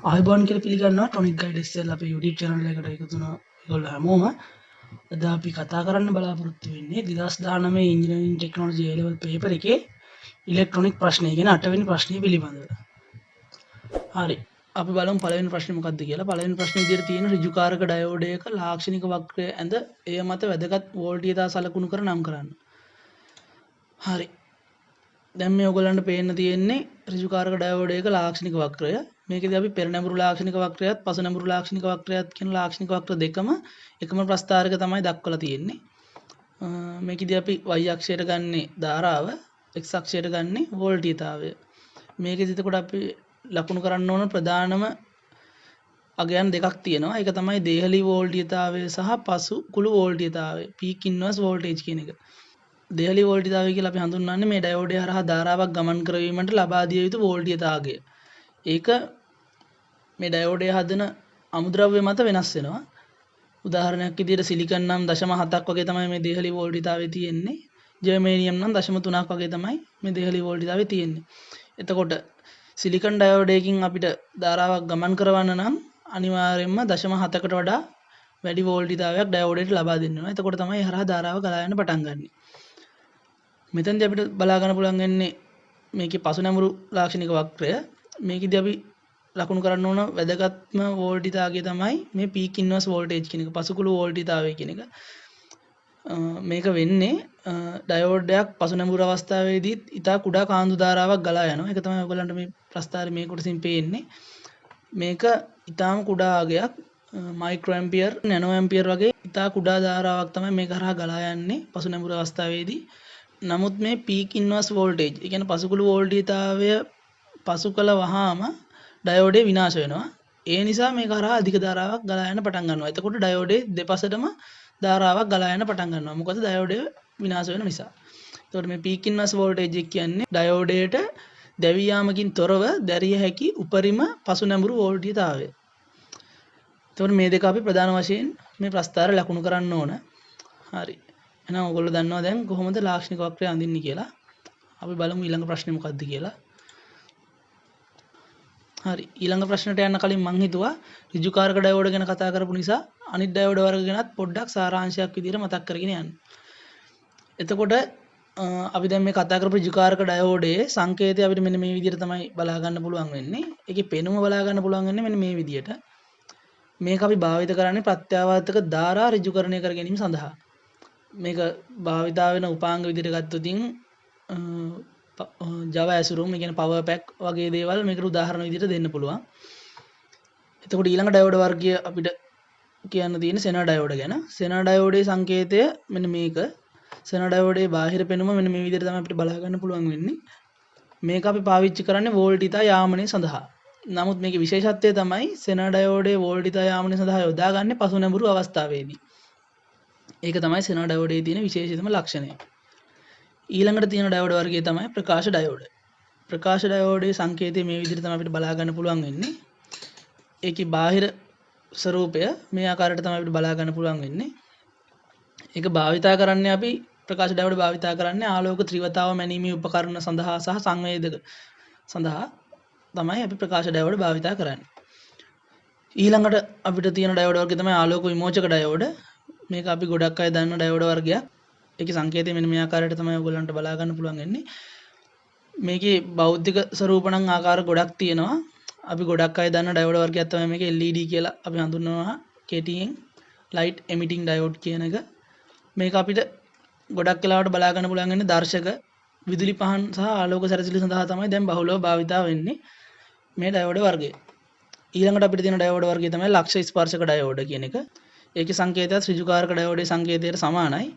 ආයුබෝවන් කියලා පිළිගන්නවා ටොනික් ගයිඩ් SL අපේ YouTube channel එකට එකතු වුණා ඒගොල්ලෝ හැමෝම. අද අපි කතා කරන්න බලාපොරොත්තු වෙන්නේ 2019 engineering technology A level paper එකේ ඉලෙක්ට්‍රොනික ප්‍රශ්නය ගැන 8 වෙනි ප්‍රශ්නය පිළිබඳව. හරි. අපි බලමු පළවෙනි ප්‍රශ්නේ මොකක්ද කියලා. පළවෙනි ප්‍රශ්නේ විදිහට තියෙන ඍජුකාරක ඩයෝඩයක ලාක්ෂණික වක්‍රය ඇඳ එය මත වැදගත් වෝල්ටීයතා සලකුණු කර නම් කරන්න. හරි. දැන් මේ ඔයගොල්ලන්ට පේන්න තියෙන්නේ ඍජුකාරක ඩයෝඩයක ලාක්ෂණික වක්‍රය. මේකෙදී අපි පෙරනැඹුරු ලාක්ෂණික වක්‍රයත් පසුනැඹුරු ලාක්ෂණික වක්‍රයත් කියන ලාක්ෂණික වක්‍ර දෙකම එකම ප්‍රස්ථාරක තමයි දක්වලා තියෙන්නේ. මේකෙදී අපි y අක්ෂයට ගන්නේ ධාරාව, x අක්ෂයට ගන්නේ වෝල්ටීයතාවය. මේකෙදී එතකොට අපි ලකුණු කරන්න ඕන ප්‍රධානම අගයන් දෙකක් තියෙනවා. ඒක තමයි දේහලී වෝල්ටීයතාවය සහ පසු කුළු වෝල්ටීයතාවය. peak inverse voltage කියන එක. දේහලී වෝල්ටීයතාවය කියලා අපි හඳුන්වන්නේ මේ ඩයෝඩය හරහා ධාරාවක් ගමන් කරවීමට ලබා දිය යුතු වෝල්ටීයතාවය. ඒක මේ ඩයෝඩය හදන අමුද්‍රව්‍ය මත වෙනස් වෙනවා. උදාහරණයක් විදිහට සිලිකන් නම් 0.7ක් වගේ තමයි මේ දේහලී වෝල්ටීයතාවය තියෙන්නේ. ජර්මේනියම් නම් 0.3ක් වගේ තමයි මේ දේහලී වෝල්ටීයතාවය තියෙන්නේ. එතකොට සිලිකන් ඩයෝඩයකින් අපිට ධාරාවක් ගමන් කරවන්න නම් අනිවාර්යයෙන්ම 0.7කට වඩා වැඩි වෝල්ටීයතාවයක් ඩයෝඩයට ලබා දෙන්න ඕනේ. එතකොට තමයි හරහා ධාරාව ගලා යන්න පටන් ගන්නෙ. මෙතෙන්දී අපිට බලා ගන්න පුළුවන් වෙන්නේ මේකේ පසුනැඹුරු ලාක්ෂණික වක්‍රය. මේකෙදී අපි ලකුණු කරන්න ඕන වැදගත්ම වෝල්ටීයතාවය තමයි මේ peak inverse voltage කියන එක. පසුකුළු වෝල්ටීයතාවය කියන එක. මේක වෙන්නේ ඩයෝඩයක් පසුනැඹුරු අවස්ථාවේදී ඉතා කුඩා කාන්දු ධාරාවක් ගලා යනවා. ඒක තමයි ඔයගලන්ට මේ ප්‍රස්ථාරය මේ කොටසින් පේන්නේ. මේක ඉතාම කුඩා අගයක් මයික්‍රෝ ඇම්පියර් නැනෝ ඇම්පියර් වගේ ඉතා කුඩා ධාරාවක් තමයි මේක හරහා ගලා යන්නේ පසුනැඹුරු අවස්ථාවේදී. නමුත් මේ peak inverse voltage ඒ කියන්නේ පසුකුළු වෝල්ටීයතාවය පසු කළ වහාම ඩයෝඩේ විනාශ වෙනවා. ඒ නිසා මේක හරහා අධික ධාරාවක් ගලා යන්න පටන් ගන්නවා. එතකොට ඩයෝඩේ දෙපසටම ධාරාවක් ගලා යන්න පටන් ගන්නවා. මොකද ඩයෝඩේ විනාශ වෙන නිසා. එතකොට මේ peak inverse voltage එක කියන්නේ ඩයෝඩයට දැවී යාමකින් තොරව දැරිය හැකි උපරිම පසුනැඹුරු වෝල්ටීයතාවය. එතකොට මේ දෙක අපි ප්‍රධාන වශයෙන් මේ ප්‍රස්ථාරය ලකුණු කරන්න ඕන. හරි. එහෙනම් ඔයගොල්ලෝ දන්නවා දැන් කොහොමද ලාක්ෂණික වක්‍රය අඳින්නේ කියලා. අපි බලමු ඊළඟ ප්‍රශ්නේ මොකක්ද කියලා. හරි. ඊළඟ ප්‍රශ්නට යන්න කලින් මම හිතුවා ඍජුකාරක ඩයෝඩ ගැන කතා කරපු නිසා අනිත් ඩයෝඩ වර්ග ගැනත් පොඩ්ඩක් සාරාංශයක් විදිහට මතක් කරගෙන යන්න. එතකොට අපි දැන් මේ කතා කරපු ඍජුකාරක ඩයෝඩයේ සංකේතය අපිට මෙන්න මේ විදිහට තමයි බලා ගන්න පුළුවන් වෙන්නේ. ඒකේ පෙනුම බලා ගන්න පුළුවන් වෙන්නේ මෙන්න මේ විදිහට. මේක අපි භාවිත කරන්නේ ප්‍රත්‍යාවර්තක ධාරා ඍජුකරණය කර ගැනීම සඳහා. මේක භාවිතා වෙන උපාංග විදිහට ගත්තොත් Java ඇසුරුම් ඒ කියන්නේ power pack වගේ දේවල් මේකට උදාහරණ විදිහට දෙන්න පුළුවන්. එතකොට ඊළඟ ඩයෝඩ වර්ගය අපිට කියන්න තියෙන සෙනා ඩයෝඩ ගැන. සෙනා ඩයෝඩේ සංකේතය මෙන්න මේක. සෙනා ඩයෝඩේ බාහිර පෙනුම මෙන්න මේ විදිහට තමයි අපිට බලා ගන්න පුළුවන් වෙන්නේ. මේක අපි පාවිච්චි කරන්නේ වෝල්ටීයතා යාමනය සඳහා. නමුත් මේකේ විශේෂත්වය තමයි සෙනා ඩයෝඩේ වෝල්ටීයතා යාමනය සඳහා යොදාගන්නේ පසුනැඹුරු අවස්ථාවේදී. ඒක තමයි සෙනා ඩයෝඩේ තියෙන විශේෂිතම ලක්ෂණය. ඊළඟට තියෙන ඩයෝඩ වර්ගය තමයි ප්‍රකාශ ඩයෝඩ. ප්‍රකාශ ඩයෝඩේ සංකේතය මේ විදිහට තමයි අපිට බලා ගන්න පුළුවන් වෙන්නේ. ඒකේ බාහිර ස්වරූපය මේ ආකාරයට තමයි අපිට බලා ගන්න පුළුවන් වෙන්නේ. ඒක භාවිතා කරන්නේ අපි ප්‍රකාශ ඩයෝඩ භාවිතා කරන්නේ ආලෝක ත්‍රිවතාව මැනීමේ උපකරණ සඳහා සහ සංවේදක සඳහා තමයි අපි ප්‍රකාශ ඩයෝඩ භාවිතා කරන්නේ. ඊළඟට අපිට තියෙන ඩයෝඩ වර්ගය තමයි ආලෝක විමෝචක ඩයෝඩ. මේක අපි ගොඩක් අය දන්න ඩයෝඩ වර්ගයක්. ඒකේ සංකේතය මෙන්න මේ ආකාරයට තමයි ඔයගොල්ලන්ට බලා ගන්න පුළුවන් වෙන්නේ. මේකේ භෞතික ස්වරූප නම් ආකාර ගොඩක් තියෙනවා. අපි ගොඩක් අය දන්න ඩයෝඩ වර්ගයක් තමයි මේක LED කියලා අපි හඳුන්වනවා. KTN light emitting diode කියන එක. මේක අපිට ගොඩක් වෙලාවට බලා ගන්න පුළුවන් වෙන්නේ දර්ශක විදුලි පහන් සහ ආලෝක සැරසිලි සඳහා තමයි දැන් බහුලව භාවිතා වෙන්නේ මේ ඩයෝඩ වර්ගය. ඊළඟට අපිට තියෙන ඩයෝඩ වර්ගය තමයි ලක්ෂ්‍ය ස්පර්ශක ඩයෝඩ කියන එක. ඒකේ සංකේතයත් ඍජුකාරක ඩයෝඩේ සංකේතයට සමානයි.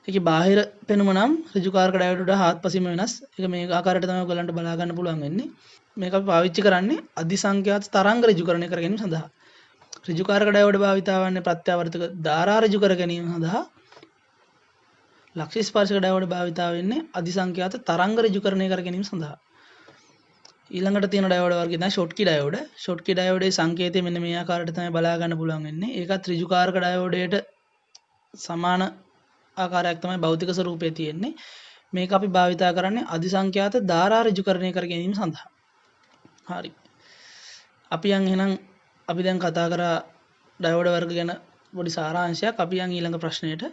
ඒකේ බාහිර පෙනුම නම් ඍජුකාරක ඩයෝඩ වල හාත්පසින්ම වෙනස්. ඒක මේ ආකාරයට තමයි ඔයගලන්ට බලා ගන්න පුළුවන් වෙන්නේ. මේක අපි පාවිච්චි කරන්නේ අධිසංඛ්‍යාත තරංග ඍජුකරණය කර ගැනීම සඳහා. ඍජුකාරක ඩයෝඩ භාවිතා වන්නේ ප්‍රත්‍යාවර්තක ධාරා ඍජු කර ගැනීම සඳහා. ලක්ෂ්‍ය ස්පර්ශක ඩයෝඩ භාවිතා වෙන්නේ අධිසංඛ්‍යාත තරංග ඍජුකරණය කර ගැනීම සඳහා. ඊළඟට තියෙන ඩයෝඩ වර්ගය තමයි ෂොට්කි ඩයෝඩ. ෂොට්කි ඩයෝඩේ සංකේතය මෙන්න මේ ආකාරයට තමයි බලා ගන්න පුළුවන් වෙන්නේ. ඒකත් ඍජුකාරක ඩයෝඩයට සමාන ආකාරයක් තමයි භෞතික ස්වරූපයේ තියෙන්නේ. මේක අපි භාවිතා කරන්නේ අධිසංඛ්‍යාත ධාරා ඍජුකරණය කර ගැනීම සඳහා. හරි. අපි යන් එහෙනම් අපි දැන් කතා කරා ඩයෝඩ වර්ග ගැන පොඩි සාරාංශයක්. අපි යන් ඊළඟ ප්‍රශ්නයට.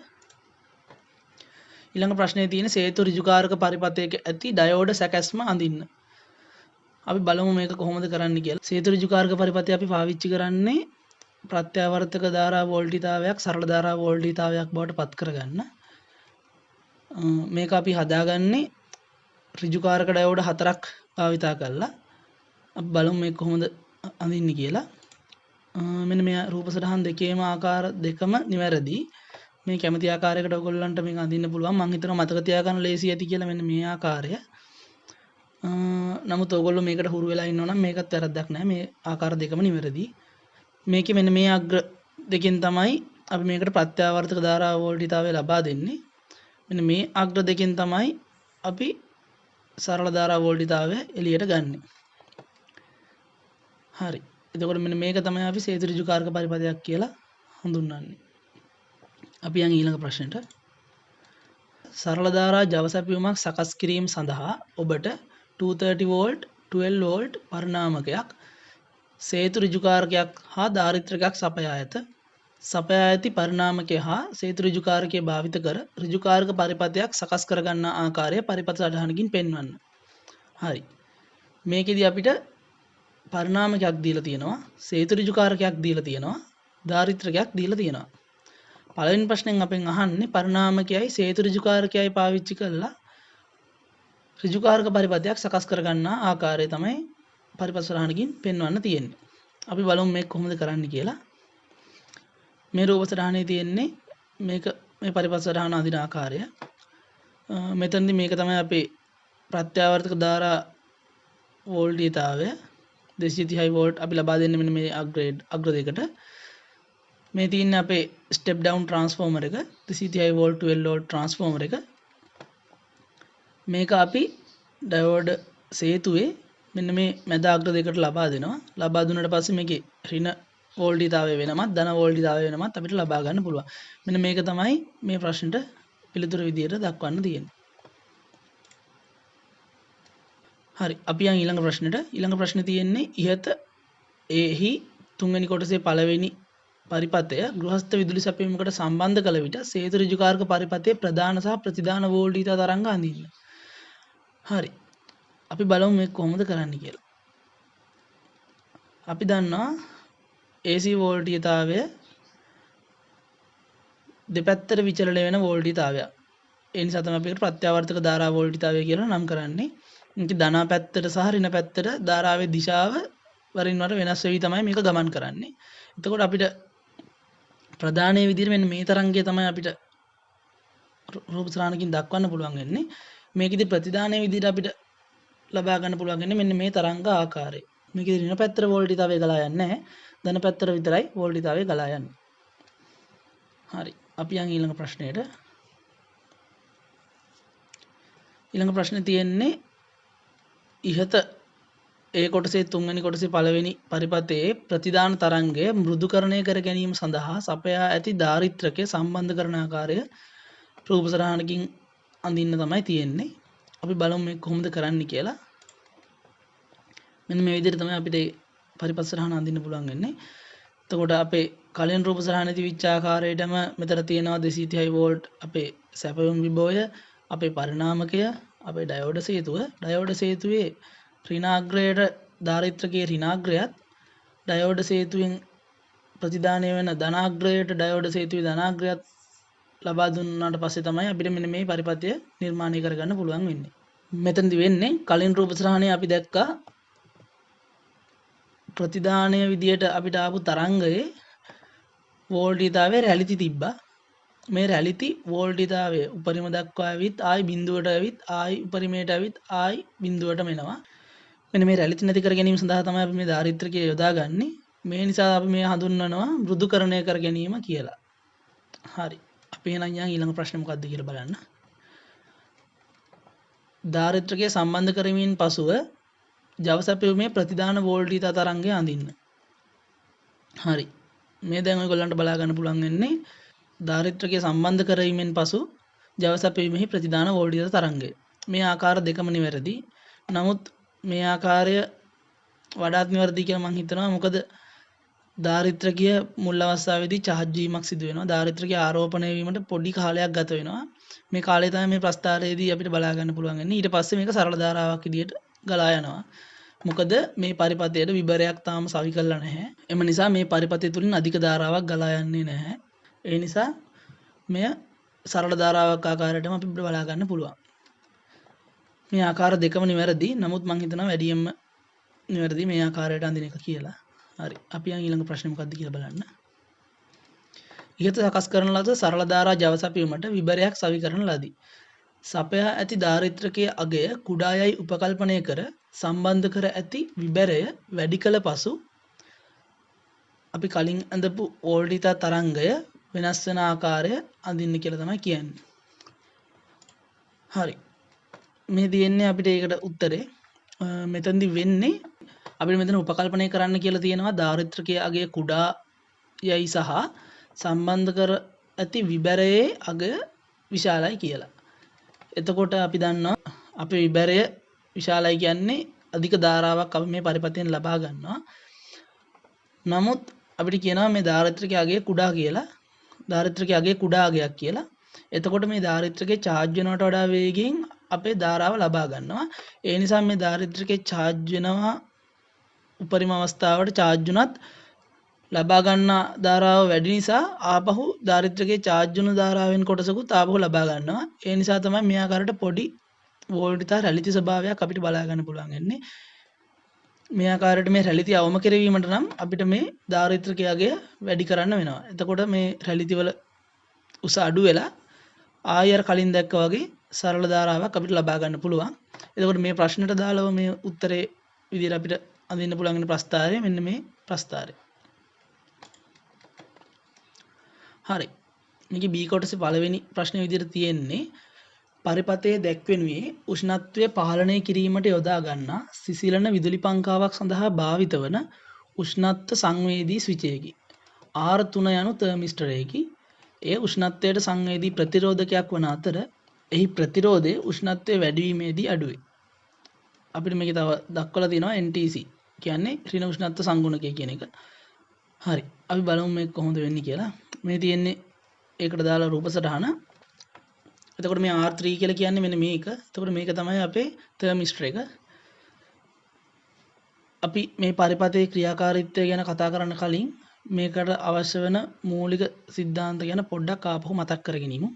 ඊළඟ ප්‍රශ්නේ තියෙන සේතු ඍජුකාරක පරිපථයක ඇති ඩයෝඩ සැකැස්ම අඳින්න. අපි බලමු මේක කොහොමද කරන්න කියලා. සේතු ඍජුකාරක පරිපථය අපි පාවිච්චි කරන්නේ ප්‍රත්‍යාවර්තක ධාරා වෝල්ටීතාවයක් සරල ධාරා වෝල්ටීතාවයක් බවට පත් කරගන්න. මේක අපි හදාගන්නේ ඍජුකාරක ඩයෝඩ 4ක් භාවිතා කරලා. අපි බලමු මේක කොහොමද අඳින්නේ කියලා. මෙන්න මේ රූප සටහන් දෙකේම ආකාර දෙකම නිවැරදි. මේ කැමති ආකාරයකට ඔයගොල්ලන්ට මේක අඳින්න පුළුවන්. මම හිතනවා මතක තියාගන්න ලේසි ඇති කියලා මෙන්න මේ ආකාරය. නමුත් ඔයගොල්ලෝ මේකට හුරු වෙලා ඉන්නවනම් මේකත් වැරද්දක් නෑ. මේ ආකාර දෙකම නිවැරදි. මේකේ මෙන්න මේ අග්‍ර දෙකෙන් තමයි අපි මේකට ප්‍රත්‍යාවර්තක ධාරා වෝල්ටීතාවය ලබා දෙන්නේ. මෙන්න මේ අග්‍ර දෙකෙන් තමයි අපි සරල ධාරා වෝල්ටීතාවය එළියට ගන්නෙ. හරි. එතකොට මෙන්න මේක තමයි අපි සේතු ඍජුකාරක පරිපථයක් කියලා හඳුන්වන්නේ. අපි යන් ඊළඟ ප්‍රශ්නෙට. සරල ධාරා ජව සැපයුමක් සකස් කිරීම සඳහා ඔබට 230 වෝල්ට් 12 වෝල්ට් පරිණාමකයක් සේතු ඍජුකාරකයක් හා ධාරිත්‍රකයක් සපයා ඇත. සපයා ඇති පරිණාමකය හා සේතු ඍජුකාරකය භාවිත කර ඍජුකාරක පරිපථයක් සකස් කරගන්නා ආකාරය පරිපථ සටහනකින් පෙන්වන්න. හරි. මේකෙදි අපිට පරිණාමකයක් දීලා තියෙනවා, සේතු ඍජුකාරකයක් දීලා තියෙනවා, ධාරිත්‍රකයක් දීලා තියෙනවා. පළවෙනි ප්‍රශ්නෙන් අපෙන් අහන්නේ පරිණාමකයයි සේතු ඍජුකාරකයයි පාවිච්චි කරලා ඍජුකාරක පරිපථයක් සකස් කරගන්නා ආකාරය තමයි පරිපථ සටහනකින් පෙන්වන්න තියෙන්නේ. අපි බලමු මේක කොහොමද කරන්න කියලා. මේ රූප සටහනේ තියෙන්නේ මේක මේ පරිපථ සටහන අඳින ආකාරය. මෙතනදී මේක තමයි අපේ ප්‍රත්‍යාවර්තක ධාරා වෝල්ටීතාවය 230 වෝල්ට් අපි ලබා දෙන්නේ මෙන්න මේ අග්‍ර දෙකට. මේ තියෙන්නේ අපේ ස්ටෙප් ඩවුන් ට්‍රාන්ස්ෆෝමර් එක 230 වෝල්ට් 12 වෝල්ට් ට්‍රාන්ස්ෆෝමර් එක. මේක අපි ඩයෝඩ් සේතුවේ මෙන්න මේ මැද අග්‍ර දෙකට ලබා දෙනවා. ලබා දුන්නාට පස්සේ මේකේ ඍණ වෝල්ටීතාවය වෙනමත් ධන වෝල්ටීතාවය වෙනමත් අපිට ලබා ගන්න පුළුවන්. මෙන්න මේක තමයි මේ ප්‍රශ්නෙට පිළිතුරු විදියට දක්වන්න තියෙන්නේ. හරි. අපි යන් ඊළඟ ප්‍රශ්නෙට. ඊළඟ ප්‍රශ්නේ තියෙන්නේ ඉහත එහි තුන්වෙනි කොටසේ පළවෙනි පරිපථය ගෘහස්ත විදුලි සැපයීමකට සම්බන්ධ කළ විට සේතු ඍජුකාරක පරිපථයේ ප්‍රධාන සහ ප්‍රතිධාන වෝල්ටීතා තරංග අඳින්න. හරි. අපි බලමු මේක කොහොමද කරන්න කියලා. අපි දන්නවා AC වෝල්ටීයතාවය දෙපැත්තට විචලනය වෙන වෝල්ටීතාවයක්. ඒ නිසා තමයි අපිට ප්‍රත්‍යාවර්තක ධාරා වෝල්ටීතාවය කියලා නම් කරන්නේ. මේක ධන පැත්තට සහ ඍණ පැත්තට ධාරාවේ දිශාව වරින් වර වෙනස් වෙවි තමයි මේක ගමන් කරන්නේ. එතකොට අපිට ප්‍රධානයේ විදිහට මෙන්න මේ තරංගය තමයි අපිට රූප සටහනකින් දක්වන්න පුළුවන් වෙන්නේ. මේකෙදි ප්‍රතිධානයේ විදිහට අපිට ලබා ගන්න පුළුවන් වෙන්නේ මෙන්න මේ තරංග ආකාරය. මේකෙදි ඍණ පැත්තට වෝල්ටීතාවය ගලා යන්නේ නැහැ. ධන පැත්තට විතරයි වෝල්ටීතාවය ගලා යන්නේ. හරි. අපි යන් ඊළඟ ප්‍රශ්නයට. ඊළඟ ප්‍රශ්නේ තියෙන්නේ ඉහත ඒ කොටසේ තුන්වෙනි කොටසේ පළවෙනි පරිපථයේ ප්‍රතිධාන තරංගය මෘදුකරණය කර ගැනීම සඳහා සපයා ඇති ධාරිත්‍රකය සම්බන්ධ කරන ආකාරය රූප සටහනකින් අඳින්න තමයි තියෙන්නේ. අපි බලමු මේක කොහොමද කරන්න කියලා. මෙන්න මේ විදිහට තමයි අපිට පරිපථ සටහන අඳින්න පුළුවන් වෙන්නේ. එතකොට අපේ කලින් රූප සටහනේදී විච් ආකාරයටම මෙතන තියෙනවා 230 වෝල්ට් අපේ සැපයුම් විභවය, අපේ පරිණාමකය, අපේ ඩයෝඩ සේතුව. ඩයෝඩ සේතුවේ ඍණාග්‍රයට ධාරිත්‍රකයේ ඍණාග්‍රයත් ඩයෝඩ සේතුවෙන් ප්‍රතිධානය වෙන ධනාග්‍රයට ඩයෝඩ සේතුවේ ධනාග්‍රයත් ලබා දුන්නාට පස්සේ තමයි අපිට මෙන්න මේ පරිපථය නිර්මාණය කරගන්න පුළුවන් වෙන්නේ. මෙතනදි වෙන්නේ කලින් රූප සටහනේ අපි දැක්කා ප්‍රතිධානය විදියට අපිට ආපු තරංගයේ වෝල්ටීතාවය රැලිති තිබ්බා. මේ රැලිති වෝල්ටීතාවය උපරිම දක්වා ඇවිත් ආයි බිඳුවට ඇවිත් ආයි උපරිමයට ඇවිත් ආයි බිඳුවටම එනවා. මෙන්න මේ රැලිති නැති කර ගැනීම සඳහා තමයි අපි මේ ධාරිත්‍රකය යොදාගන්නේ. මේ නිසා අපි මේ හඳුන්වනවා මෘදුකරණය කර ගැනීම කියලා. හරි. අපි එහෙනම් යන් ඊළඟ ප්‍රශ්නේ මොකක්ද කියලා බලන්න. ධාරිත්‍රකය සම්බන්ධ කරමින් පසුව ජව සැපයුමේ ප්‍රතිධාන වෝල්ටීතා තරංගය අඳින්න. හරි. මේ දැන් ඔයගොල්ලන්ට බලා ගන්න පුළුවන් වෙන්නේ ධාරිත්‍රකය සම්බන්ධ කරවීමෙන් පසු ජව සැපයීමෙහි ප්‍රතිධාන වෝල්ටීතා තරංගය. මේ ආකාර දෙකම නිවැරදි. නමුත් මේ ආකාරය වඩාත් නිවැරදි කියලා මම හිතනවා. මොකද දාරිද්ර්‍යකය මුල් අවස්ථාවේදී චහත් වීමක් සිදු වෙනවා. දාරිද්ර්‍යකය ආරෝපණය වීමට පොඩි කාලයක් ගත වෙනවා. මේ කාලය තමයි මේ ප්‍රස්ථාරයේදී අපිට බලා ගන්න පුළුවන් වෙන්නේ. ඊට පස්සේ මේක සරල ධාරාවක් විදියට ගලා යනවා. මොකද මේ පරිපථයට විබරයක් තාම සවි කරලා නැහැ. එම නිසා මේ පරිපථය තුලින් අධික ධාරාවක් ගලා යන්නේ නැහැ. ඒ නිසා මෙය සරල ධාරාවක් ආකාරයටම අපිට බලා ගන්න පුළුවන්. මේ ආකාර දෙකම නිවැරදි. නමුත් මම හිතනවා වැඩියෙන්ම නිවැරදි මේ ආකාරයට අඳින එක කියලා. හරි. අපි යන් ඊළඟ ප්‍රශ්නේ මොකක්ද කියලා බලන්න. ඉහත සකස් කරන ලද සරල ධාරා ජව සැපයීමට විබරයක් සවි කරන ලදී. සපයා ඇති දාරිද්‍රකයේ අගය කුඩා යයි උපකල්පනය කර සම්බන්ධ කර ඇති විබරය වැඩි කළ පසු අපි කලින් අඳපු වෝල්ටිතා තරංගය වෙනස් වෙන ආකාරය අඳින්න කියලා තමයි කියන්නේ. හරි. මේ තියෙන්නේ අපිට ඒකට උත්තරේ. මෙතනදි වෙන්නේ අපිට මෙතන උපකල්පනය කරන්න කියලා තියෙනවා දාරිද්‍රකයේ අගය කුඩා යයි සහ සම්බන්ධ කර ඇති විබරයේ අගය විශාලයි කියලා. එතකොට අපි දන්නවා අපේ විබරය විශාලයි කියන්නේ අධික ධාරාවක් අපි මේ පරිපථයෙන් ලබා ගන්නවා. නමුත් අපිට කියනවා මේ දාරිද්‍රකයේ අගය කුඩා කියලා. දාරිද්‍රකයේ අගය කුඩා අගයක් කියලා. එතකොට මේ දාරිද්‍රකයේ charge වෙනවට වඩා වේගයෙන් අපේ ධාරාව ලබා ගන්නවා. ඒ නිසා මේ දාරිද්‍රකයේ charge වෙනවා උපරිම අවස්ථාවට charge වුණත් ලබා ගන්න ධාරාව වැඩි නිසා ආපහු දාරිද්‍රකයේ charge වුණු ධාරාවෙන් කොටසකුත් ආපහු ලබා ගන්නවා. ඒ නිසා තමයි මේ ආකාරයට පොඩි වෝල්ටිතා රැලිති ස්වභාවයක් අපිට බලා ගන්න පුළුවන් වෙන්නේ. මේ ආකාරයට මේ රැලිති අවම කරවීමට නම් අපිට මේ දාරිද්‍රකයේ අගය වැඩි කරන්න වෙනවා. එතකොට මේ රැලිති වල උස අඩු වෙලා ආයෙ කලින් දැක්කා වගේ සරල ධාරාවක් අපිට ලබා ගන්න පුළුවන්. එතකොට මේ ප්‍රශ්නෙට දාලව මේ උත්තරේ විදිහට අපිට අඳින්න පුළුවන් වෙන ප්‍රස්ථාරය මෙන්න මේ ප්‍රස්ථාරය. හරි. මේකේ B කොටසේ පළවෙනි ප්‍රශ්නේ විදිහට තියෙන්නේ පරිපථයේ දැක්වෙනුයේ උෂ්ණත්වය පාලනය කිරීමට යොදා ගන්නා සිසිලන විදුලි පංකාවක් සඳහා භාවිත වන උෂ්ණත්ව සංවේදී ස්විචයකි. R3 යනු තර්මිස්ටරයකි. එය උෂ්ණත්වයට සංවේදී ප්‍රතිරෝධකයක් වන අතර එහි ප්‍රතිරෝධය උෂ්ණත්වය වැඩිවීමේදී අඩුවේ. අපිට මේක තව දක්වලා තියෙනවා NTC කියන්නේ ඍණ උෂ්ණත්ව සංගුණකය කියන එක. හරි. අපි බලමු මේක කොහොමද වෙන්නේ කියලා. මේ තියෙන්නේ ඒකට දාලා රූප සටහන. එතකොට මේ R3 කියලා කියන්නේ මෙන්න මේක. එතකොට මේක තමයි අපේ තර්මිස්ටර් එක. අපි මේ පරිපථයේ ක්‍රියාකාරීත්වය ගැන කතා කරන්න කලින් මේකට අවශ්‍ය වෙන මූලික સિદ્ધාන්ත ගැන පොඩ්ඩක් ආපහු මතක් කරගෙන ඉමු.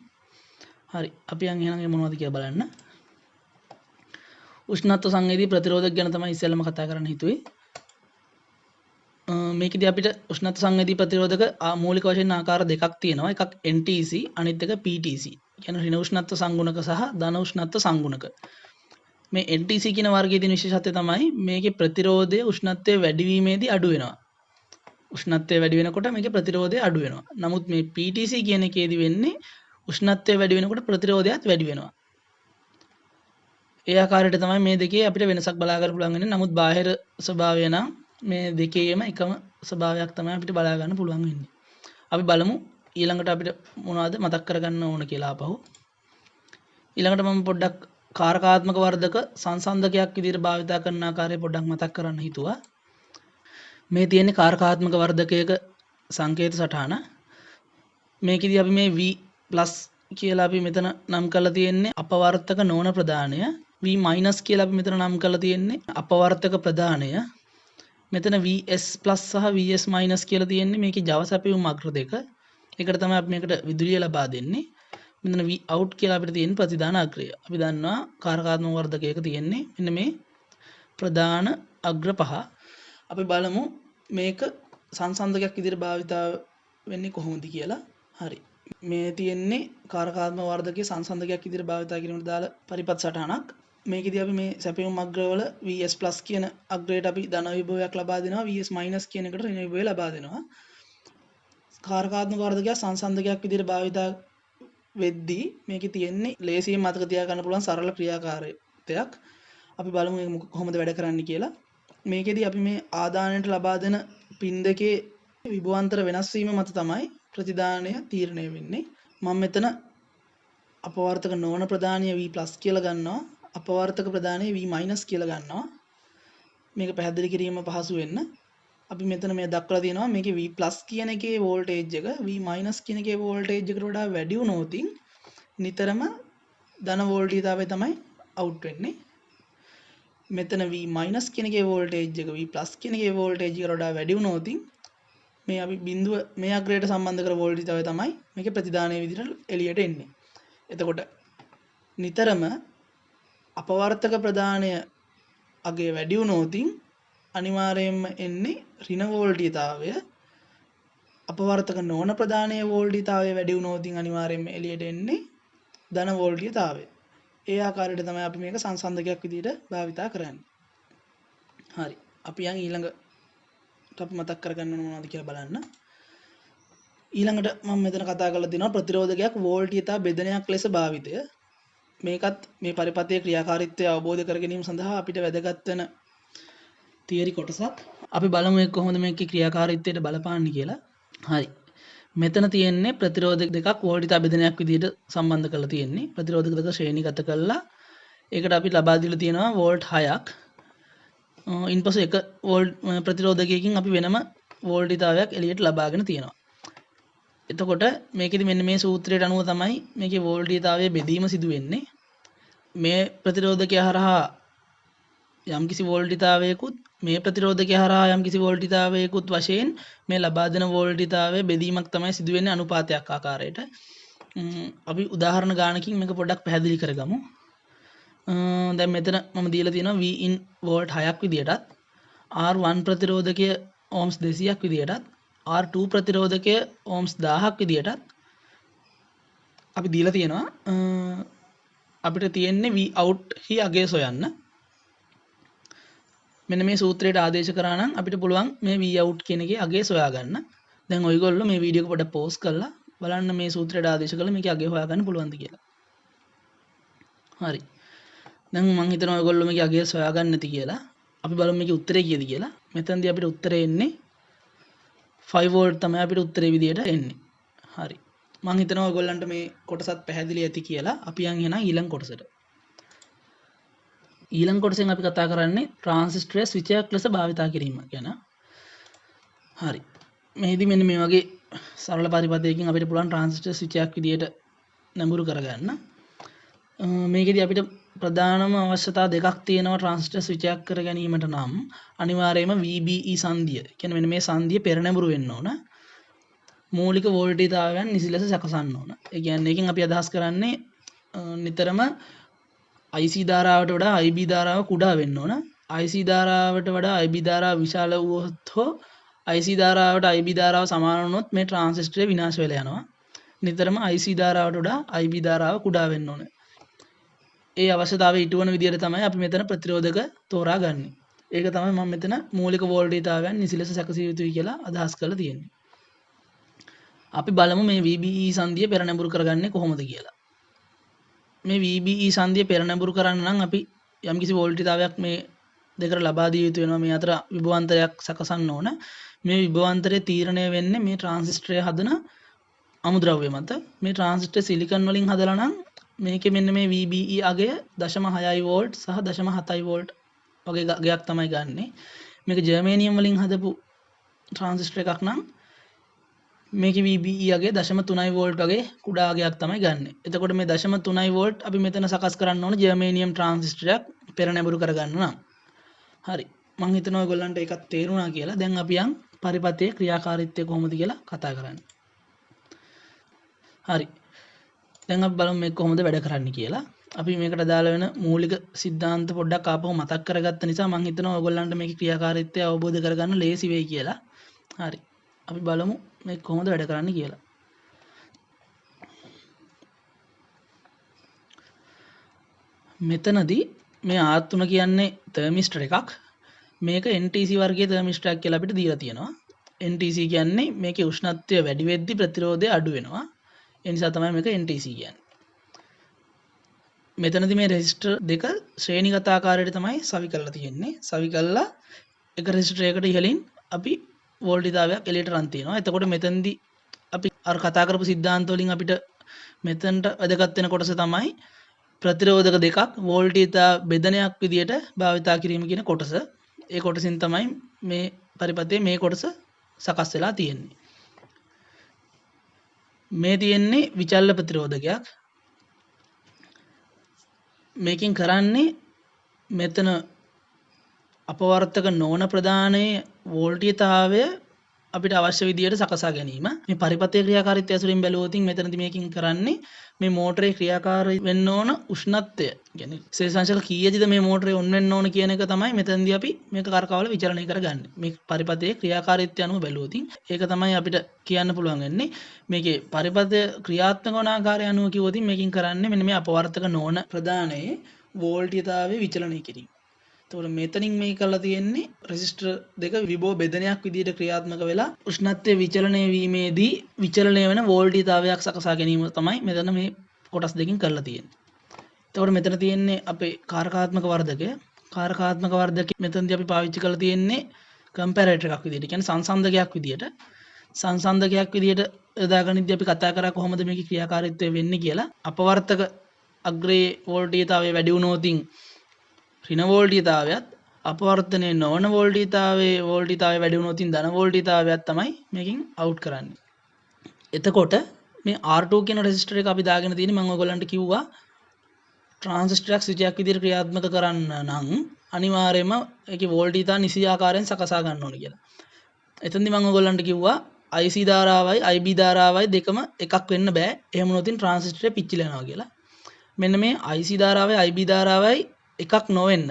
හරි. අපි යන් එහෙනම් මොනවද කියලා බලන්න. උෂ්ණත්ව සංවේදී ප්‍රතිරෝධක ගැන තමයි ඉස්සෙල්ලම කතා කරන්න හිතුවේ. මේකදී අපිට උෂ්ණත්ව සංවේදී ප්‍රතිරෝධක මූලික වශයෙන් ආකාර දෙකක් තියෙනවා. එකක් NTC අනිත් එක PTC. කියන්නේ ඍණ උෂ්ණත්ව සංගුණක සහ ධන උෂ්ණත්ව සංගුණක. මේ NTC කියන වර්ගයේ තියෙන විශේෂත්වය තමයි මේකේ ප්‍රතිරෝධය උෂ්ණත්වය වැඩිවීමේදී අඩු වෙනවා. උෂ්ණත්වය වැඩි වෙනකොට මේකේ ප්‍රතිරෝධය අඩු වෙනවා. නමුත් මේ PTC කියන එකේදී වෙන්නේ උෂ්ණත්වය වැඩි වෙනකොට ප්‍රතිරෝධයත් වැඩි වෙනවා. ඒ ආකාරයට තමයි මේ දෙකේ අපිට වෙනසක් බලා ගන්න පුළුවන් වෙන්නේ. නමුත් බාහිර ස්වභාවය නම් මේ දෙකේම එකම ස්වභාවයක් තමයි අපිට බලා ගන්න පුළුවන් වෙන්නේ. අපි බලමු ඊළඟට අපිට මොනවද මතක් කරගන්න ඕන කියලා ආපහු. ඊළඟට මම පොඩ්ඩක් කාරකාත්මක වර්ධක සංසන්දකයක් විදිහට භාවිතා කරන ආකාරය පොඩ්ඩක් මතක් කරන්න හිතුවා. මේ තියෙන්නේ කාරකාත්මක වර්ධකයක සංකේත සටහන. මේකෙදී අපි මේ V+ කියලා අපි මෙතන නම් කරලා තියෙන්නේ අපවර්තක නොවන ප්‍රදානය. V- කියලා අපි මෙතන නම් කරලා තියෙන්නේ අපවර්තක ප්‍රදානය. මෙතන VS+ සහ VS- කියලා තියෙන්නේ මේකේ Java සැපයුම් අග්‍ර දෙක. ඒකට තමයි අපි මේකට විදුලිය ලබා දෙන්නේ. මෙතන Vout කියලා අපිට තියෙන ප්‍රතිදාන අග්‍රය. අපි දන්නවා කාරකාත්මක වර්ධකයක තියෙන්නේ මෙන්න මේ ප්‍රධාන අග්‍ර පහ. අපි බලමු මේක සංසන්දකයක් විදිහට භාවිතා වෙන්නේ කොහොමද කියලා. හරි. මේ තියෙන්නේ කාරකාත්මක වර්ධකයේ සංසන්දකයක් විදිහට භාවිතා කිරීමට දාලා පරිපථ සටහනක්. මේකෙදී අපි මේ සැපයුම් අග්‍රවල VS+ කියන අග්‍රයට අපි ධන විභවයක් ලබා දෙනවා. VS- කියන එකට ඍණ විභවය ලබා දෙනවා. කාරකාත්මක වර්ධකය සංසන්දකයක් විදිහට භාවිතා වෙද්දී මේකේ තියෙන්නේ ලේසියෙන් මතක තියාගන්න පුළුවන් සරල ක්‍රියාකාරීත්වයක්. අපි බලමු මේක කොහොමද වැඩ කරන්නේ කියලා. මේකෙදී අපි මේ ආදානයට ලබා දෙන පින් දෙකේ විභවාන්තර වෙනස් වීම මත තමයි ප්‍රතිදානය තීරණය වෙන්නේ. මම මෙතන අපවර්තක නොවන ප්‍රදානීය V+ කියලා ගන්නවා. අපවර්තක ප්‍රදානීය V- කියලා ගන්නවා. මේක පැහැදිලි කිරීම පහසු වෙන්න අපි මෙතන මේ දක්වලා තියෙනවා මේකේ V+ කියන එකේ වෝල්ටේජ් එක V- කියන එකේ වෝල්ටේජ් එකට වඩා වැඩි වුණොත් නිතරම ධන වෝල්ටීයතාවය තමයි අවුට් වෙන්නේ. මෙතන V- කියන එකේ වෝල්ටේජ් එක V+ කියන එකේ වෝල්ටේජ් එකට වඩා වැඩි වුණොත් මේ අපි බිඳුව මේ අග්‍රයට සම්බන්ධ කර වෝල්ටීයතාවය තමයි මේකේ ප්‍රතිදානයේ විදිහට එළියට එන්නේ. එතකොට නිතරම අපවර්තක ප්‍රදානය අගේ වැඩි වුණොත් අනිවාර්යයෙන්ම එන්නේ ඍණ වෝල්ටීයතාවය. අපවර්තක නොවන ප්‍රදානයේ වෝල්ටීයතාවය වැඩි වුණොත් අනිවාර්යයෙන්ම එළියට එන්නේ ධන වෝල්ටීයතාවය. ඒ ආකාරයට තමයි අපි මේක සංසන්දකයක් විදිහට භාවිතා කරන්නේ. හරි. අපි යන් ඊළඟට අපි මතක් කරගන්න ඕන මොනවද කියලා බලන්න. ඊළඟට මම මෙතන කතා කරලා දෙනවා ප්‍රතිරෝධකයක් වෝල්ටීයතා බෙදනයක් ලෙස භාවිතය. මේකත් මේ පරිපථයේ ක්‍රියාකාරීත්වය අවබෝධ කර ගැනීම සඳහා අපිට වැදගත් වෙන තියරි කොටසක්. අපි බලමු ඒක කොහොමද මේකේ ක්‍රියාකාරීත්වයට බලපාන්නේ කියලා. හරි. මෙතන තියෙන්නේ ප්‍රතිරෝධක දෙකක් වෝල්ටීයතා බෙදනයක් විදිහට සම්බන්ධ කරලා තියෙන්නේ. ප්‍රතිරෝධක දෙක ශ්‍රේණිගත කරලා ඒකට අපි ලබා දීලා තියෙනවා වෝල්ට් 6ක්. ඉන්පසු එක වෝල්ට් ප්‍රතිරෝධකයකින් අපි වෙනම වෝල්ටීයතාවයක් එළියට ලබාගෙන තියෙනවා. එතකොට මේකෙදි මෙන්න මේ සූත්‍රයට අනුව තමයි මේකේ වෝල්ටීයතාවයේ බෙදීම සිදු වෙන්නේ. මේ ප්‍රතිරෝධකය හරහා යම්කිසි වෝල්ටීයතාවයකුත් මේ ප්‍රතිරෝධකය හරහා යම්කිසි වෝල්ටීයතාවයකුත් වශයෙන් මේ ලබා දෙන වෝල්ටීයතාවයේ බෙදීමක් තමයි සිදු වෙන්නේ අනුපාතයක් ආකාරයට. අපි උදාහරණ ගානකින් මේක පොඩ්ඩක් පැහැදිලි කරගමු. දැන් මෙතන මම දීලා තියෙනවා V in වෝල්ට් 6ක් විදියටත් R1 ප්‍රතිරෝධකය ohms 200ක් විදියටත් R2 ප්‍රතිරෝධකය ohms 1000ක් විදියටත් අපි දීලා තියෙනවා. අපිට තියෙන්නේ V out හි අගය සොයන්න. මෙන්න මේ සූත්‍රයට ආදේශ කරා නම් අපිට පුළුවන් මේ V out කියන එකේ අගය සොයා ගන්න. දැන් ඔයගොල්ලෝ මේ වීඩියෝ එක පොඩ්ඩක් පෝස් කරලා බලන්න මේ සූත්‍රයට ආදේශ කරලා මේකේ අගය හොයාගන්න පුළුවන්ද කියලා. හරි. දැන් මම හිතනවා ඔයගොල්ලෝ මේකේ අගය සොයාගන්න නැති කියලා. අපි බලමු මේකේ උත්තරේ කීයද කියලා. මෙතනදී අපිට උත්තරේ එන්නේ 5 වෝල්ට් තමයි අපිට උත්තරේ විදියට එන්නේ. හරි. මම හිතනවා ඔයගොල්ලන්ට මේ කොටසත් පැහැදිලි ඇති කියලා. අපි යන් එහෙනම් ඊළඟ කොටසට. ඊළඟ කොටසෙන් අපි කතා කරන්නේ ට්‍රාන්සිස්ටරය ස්විචයක් ලෙස භාවිතා කිරීම ගැන. හරි. මෙහිදී මෙන්න මේ වගේ සරල පරිපථයකින් අපිට පුළුවන් ට්‍රාන්සිස්ටර් ස්විචයක් විදියට නැඹුරු කරගන්න. මේකෙදී අපිට ප්‍රධානම අවශ්‍යතා දෙකක් තියෙනවා ට්‍රාන්සිස්ටර් ස්විචයක් කර ගැනීමට නම් අනිවාර්යයෙන්ම VBE සංදිය. කියන්නේ මෙන්න මේ සංදිය පෙරනැඹුරු වෙන්න ඕන. මූලික වෝල්ටීයතාවයන් නිසි ලෙස සකසන්න ඕන. ඒ කියන්නේ එකෙන් අපි අදහස් කරන්නේ නිතරම IC ධාරාවට වඩා IB ධාරාව කුඩා වෙන්න ඕන. IC ධාරාවට වඩා IB ධාරාව විශාල වුවහොත් හෝ IC ධාරාවට IB ධාරාව සමාන වුණොත් මේ ට්‍රාන්සිස්ටරය විනාශ වෙලා යනවා. නිතරම IC ධාරාවට වඩා IB ධාරාව කුඩා වෙන්න ඕන. ඒ අවශ්‍යතාවය ඉටු වන විදිහට තමයි අපි මෙතන ප්‍රතිරෝධක තෝරා ගන්නේ. ඒක තමයි මම මෙතන මූලික වෝල්ටීයතාවයන් නිසි ලෙස සැකසිය යුතුයි කියලා අදහස් කරලා තියෙන්නේ. අපි බලමු මේ VBE සංදිය පෙරනැඹුරු කරගන්නේ කොහොමද කියලා. මේ VBE සංදිය පෙරනැඹුරු කරන්න නම් අපි යම්කිසි වෝල්ටීයතාවයක් මේ දෙකට ලබා දිය යුතු වෙනවා. මේ අතර විභවාන්තරයක් සකසන්න ඕන. මේ විභවාන්තරය තීරණය වෙන්නේ මේ ට්‍රාන්සිස්ටරය හදන අමුද්‍රව්‍ය මත. මේ ට්‍රාන්සිස්ටර් සිලිකන් වලින් හදලා නම් මේකේ මෙන්න මේ VBE අගය 0.6 වෝල්ට් සහ 0.7 වෝල්ට් වගේ අගයක් තමයි ගන්නෙ. මේක ජර්මේනියම් වලින් හදපු ට්‍රාන්සිස්ටර් එකක් නම් මේකේ VBE අගය 0.3 වෝල්ට් වගේ කුඩා අගයක් තමයි ගන්නෙ. එතකොට මේ 0.3 වෝල්ට් අපි මෙතන සකස් කරන්න ඕන ජර්මේනියම් ට්‍රාන්සිස්ටරයක් පෙරනැඹුරු කරගන්න නම්. හරි. මම හිතනවා ඔයගොල්ලන්ට ඒකත් තේරුණා කියලා. දැන් අපි යන් පරිපථයේ ක්‍රියාකාරීත්වය කොහොමද කියලා කතා කරන්න. හරි. දැන් අපි බලමු මේක කොහොමද වැඩ කරන්නේ කියලා. අපි මේකට අදාළ වෙන මූලික સિદ્ધාන්ත පොඩ්ඩක් ආපහු මතක් කරගත්ත නිසා මම හිතනවා ඔයගොල්ලන්ට මේකේ ක්‍රියාකාරීත්වය අවබෝධ කරගන්න ලේසි වෙයි කියලා. හරි. අපි බලමු මේක කොහොමද වැඩ කරන්නේ කියලා. මෙතනදී මේ R3 කියන්නේ තර්මිස්ටර් එකක්. මේක NTC වර්ගයේ තර්මිස්ටර් එකක් කියලා අපිට දීලා තියෙනවා. NTC කියන්නේ මේකේ උෂ්ණත්වය වැඩි වෙද්දී ප්‍රතිරෝධය අඩු වෙනවා. ඒ නිසා තමයි මේක NTC කියන්නේ. මෙතනදී මේ රෙසිස්ටර් දෙක ශ්‍රේණිගත ආකාරයට තමයි සවි කරලා තියෙන්නේ. සවි කළා එක රෙසිස්ටරයකට ඉහළින් අපි වෝල්ටීයතාවයක් එළියට රන් තියෙනවා. එතකොට මෙතනදී අපි අර කතා කරපු સિદ્ધාන්ත වලින් අපිට මෙතනට වැදගත් වෙන කොටස තමයි ප්‍රතිරෝධක දෙකක් වෝල්ටීයතා බෙදනයක් විදියට භාවිතා කිරීම කියන කොටස. ඒ කොටසින් තමයි මේ පරිපථයේ මේ කොටස සකස් වෙලා තියෙන්නේ. මේ තියෙන්නේ විචල්්‍ය ප්‍රතිරෝධකයක්. මේකින් කරන්නේ මෙතන අපවර්තක නොවන ප්‍රධානයේ වෝල්ටීයතාවය අපිට අවශ්‍ය විදියට සකසා ගැනීම. මේ පරිපථයේ ක්‍රියාකාරීත්වය ඇසුරින් බැලුවොත් මෙතනදී මේකින් කරන්නේ මේ මෝටරේ ක්‍රියාකාරී වෙන්න ඕන උෂ්ණත්වය. කියන්නේ ශේෂාංශක කීයදද මේ මෝටරේ ඔන් වෙන්න ඕන කියන එක තමයි මෙතනදී අපි මේක කරකවල විචලනය කරගන්නේ. මේ පරිපථයේ ක්‍රියාකාරීත්වය අනුව බැලුවොත් ඒක තමයි අපිට කියන්න පුළුවන් වෙන්නේ. මේකේ පරිපථය ක්‍රියාත්මක වන ආකාරය අනුව කිව්වොත් මේකින් කරන්නේ මෙන්න මේ අපවර්තක නොවන ප්‍රධානයේ වෝල්ටීයතාවය විචලනය කිරීම. එතකොට මෙතනින් මේ කරලා තියෙන්නේ රෙසිස්ටර් දෙක විභව බෙදනයක් විදිහට ක්‍රියාත්මක වෙලා උෂ්ණත්වය විචලනය වීමේදී විචලනය වෙන වෝල්ටීයතාවයක් සකසා ගැනීම තමයි මෙතන මේ කොටස් දෙකකින් කරලා තියෙන්නේ. එතකොට මෙතන තියෙන්නේ අපේ කාරකාත්මක වර්ධකය. කාරකාත්මක වර්ධකය මෙතනදී අපි පාවිච්චි කරලා තියෙන්නේ කම්පැරේටර් එකක් විදිහට. කියන්නේ සංසන්දකයක් විදිහට. සංසන්දකයක් විදිහට යොදාගනිද්දී අපි කතා කරා කොහොමද මේකේ ක්‍රියාකාරීත්වය වෙන්නේ කියලා. අපවර්තක අග්‍රයේ වෝල්ටීයතාවය වැඩි වුණොත් ඍණ වෝල්ටීයතාවයත් අපවර්තනයේ නොවන වෝල්ටීයතාවය වැඩි වුණොත් ධන වෝල්ටීයතාවයත් තමයි මේකෙන් අවුට් කරන්නේ. එතකොට මේ R2 කියන රෙසිස්ටර් එක අපි දාගෙන තියෙන්නේ මම ඔයගොල්ලන්ට කිව්වා ට්‍රාන්සිස්ටරයක් ස්විචයක් විදිහට ක්‍රියාත්මක කරන්න නම් අනිවාර්යයෙන්ම ඒකේ වෝල්ටීයතාව නිසි ආකාරයෙන් සකසා ගන්න ඕනේ කියලා. එතෙන්දී මම ඔයගොල්ලන්ට කිව්වා IC ධාරාවයි IB ධාරාවයි දෙකම එකක් වෙන්න බෑ. එහෙම වුණොත් ට්‍රාන්සිස්ටරේ පිච්චිලා යනවා කියලා. මෙන්න මේ IC ධාරාවයි IB ධාරාවයි එකක් නොවෙන්න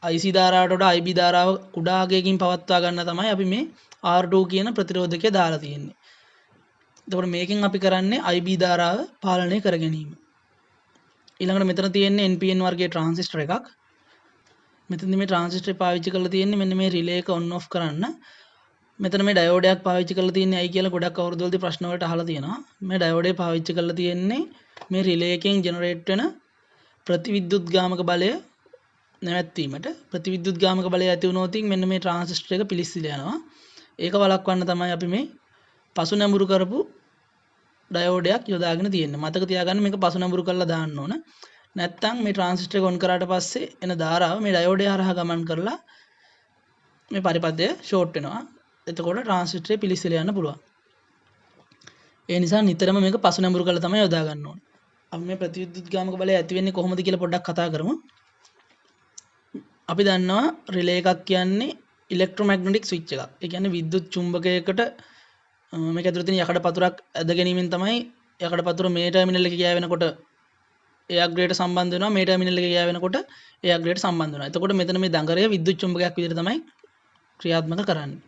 IC ධාරාවට වඩා IB ධාරාව කුඩා අගයකින් පවත්වා ගන්න තමයි අපි මේ R2 කියන ප්‍රතිරෝධකය දාලා තියෙන්නේ. එතකොට මේකෙන් අපි කරන්නේ IB ධාරාව පාලනය කර ගැනීම. ඊළඟට මෙතන තියෙන්නේ NPN වර්ගයේ ට්‍රාන්සිස්ටර් එකක්. මෙතනදී මේ ට්‍රාන්සිස්ටර් පාවිච්චි කරලා තියෙන්නේ මෙන්න මේ රිලේ එක ඔන් ඔෆ් කරන්න. මෙතන මේ ඩයෝඩයක් පාවිච්චි කරලා තියෙන්නේ ඇයි කියලා ගොඩක් අවුරුදු වලදී ප්‍රශ්න වලට අහලා තියෙනවා. මේ ඩයෝඩේ පාවිච්චි කරලා තියෙන්නේ මේ රිලේ එකෙන් ජෙනරේට් වෙන ප්‍රතිවිද්‍යුත්ගාමක බලය නැවැත්වීමට. ප්‍රතිවිද්‍යුත්ගාමක බලය ඇති වුණොත් මෙන්න මේ ට්‍රාන්සිස්ටර් එක පිලිස්සලා යනවා. ඒක වළක්වන්න තමයි අපි මේ පසු නැඹුරු කරපු ඩයෝඩයක් යොදාගෙන තියෙන්නේ. මතක තියාගන්න මේක පසු නැඹුරු කරලා දාන්න ඕන. නැත්නම් මේ ට්‍රාන්සිස්ටර් එක ඔන් කරාට පස්සේ එන ධාරාව මේ ඩයෝඩය හරහා ගමන් කරලා මේ පරිපථය ෂෝට් වෙනවා. එතකොට ට්‍රාන්සිස්ටරේ පිලිස්සලා යන්න පුළුවන්. ඒ නිසා නිතරම මේක පසු නැඹුරු කරලා තමයි යොදා ගන්න ඕනේ. අපි මේ ප්‍රතිවිද්‍යුත්ගාමක බලය ඇති වෙන්නේ කොහොමද කියලා පොඩ්ඩක් කතා කරමු. අපි දන්නවා රිලේ එකක් කියන්නේ ඉලෙක්ට්‍රොමැග්නටික් ස්විච් එකක්. ඒ කියන්නේ විද්‍යුත් චුම්බකයකට මේක ඇතුළේ තියෙන යකඩ පතුරක් ඇද ගැනීමෙන් තමයි යකඩ පතුර මේ ටර්මිනල් එකේ ගෑවෙනකොට ඒ අග්‍රයට සම්බන්ධ වෙනවා. මේ ටර්මිනල් එකේ ගෑවෙනකොට ඒ අග්‍රයට සම්බන්ධ වෙනවා. එතකොට මෙතන මේ දඟරය විද්‍යුත් චුම්බකයක් විදිහට තමයි ක්‍රියාත්මක කරන්නේ.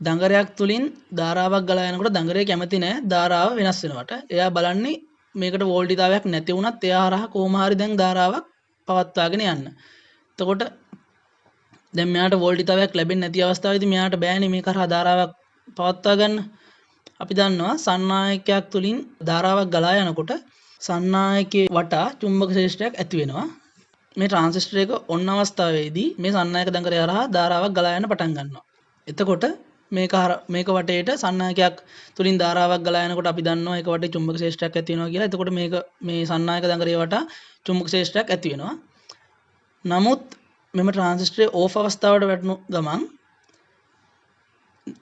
දඟරයක් තුලින් ධාරාවක් ගලා යනකොට දඟරය කැමති නැහැ ධාරාව වෙනස් වෙනවට. එයා බලන්නේ මේකට වෝල්ටීයතාවයක් නැති වුණත් එයා හරහා කොහොම හරි දැන් ධාරාවක් පවත්වාගෙන යන්න. එතකොට දැන් මෙයාට වෝල්ටීයතාවයක් ලැබෙන්නේ නැති අවස්ථාවේදී මෙයාට බෑනේ මේක හරහා ධාරාවක් පවත්වා ගන්න. අපි දන්නවා සන්නායකයක් තුලින් ධාරාවක් ගලා යනකොට සන්නායකයේ වටා චුම්බක ක්ෂේත්‍රයක් ඇති වෙනවා. මේ ට්‍රාන්සිස්ටර් එක ඔන් අවස්ථාවේදී මේ සන්නායක දඟරය හරහා ධාරාවක් ගලා යන්න පටන් ගන්නවා. එතකොට මේක වටේට සන්නායකයක් තුලින් ධාරාවක් ගලා යනකොට අපි දන්නවා ඒක වටේ චුම්බක ක්ෂේත්‍රයක් ඇති වෙනවා කියලා. එතකොට මේක මේ සන්නායක දඟරය වටා චුම්බක ක්ෂේත්‍රයක් ඇති වෙනවා. නමුත් මෙම ට්‍රාන්සිස්ටරේ ඕෆ් අවස්ථාවට වැටුණු ගමන්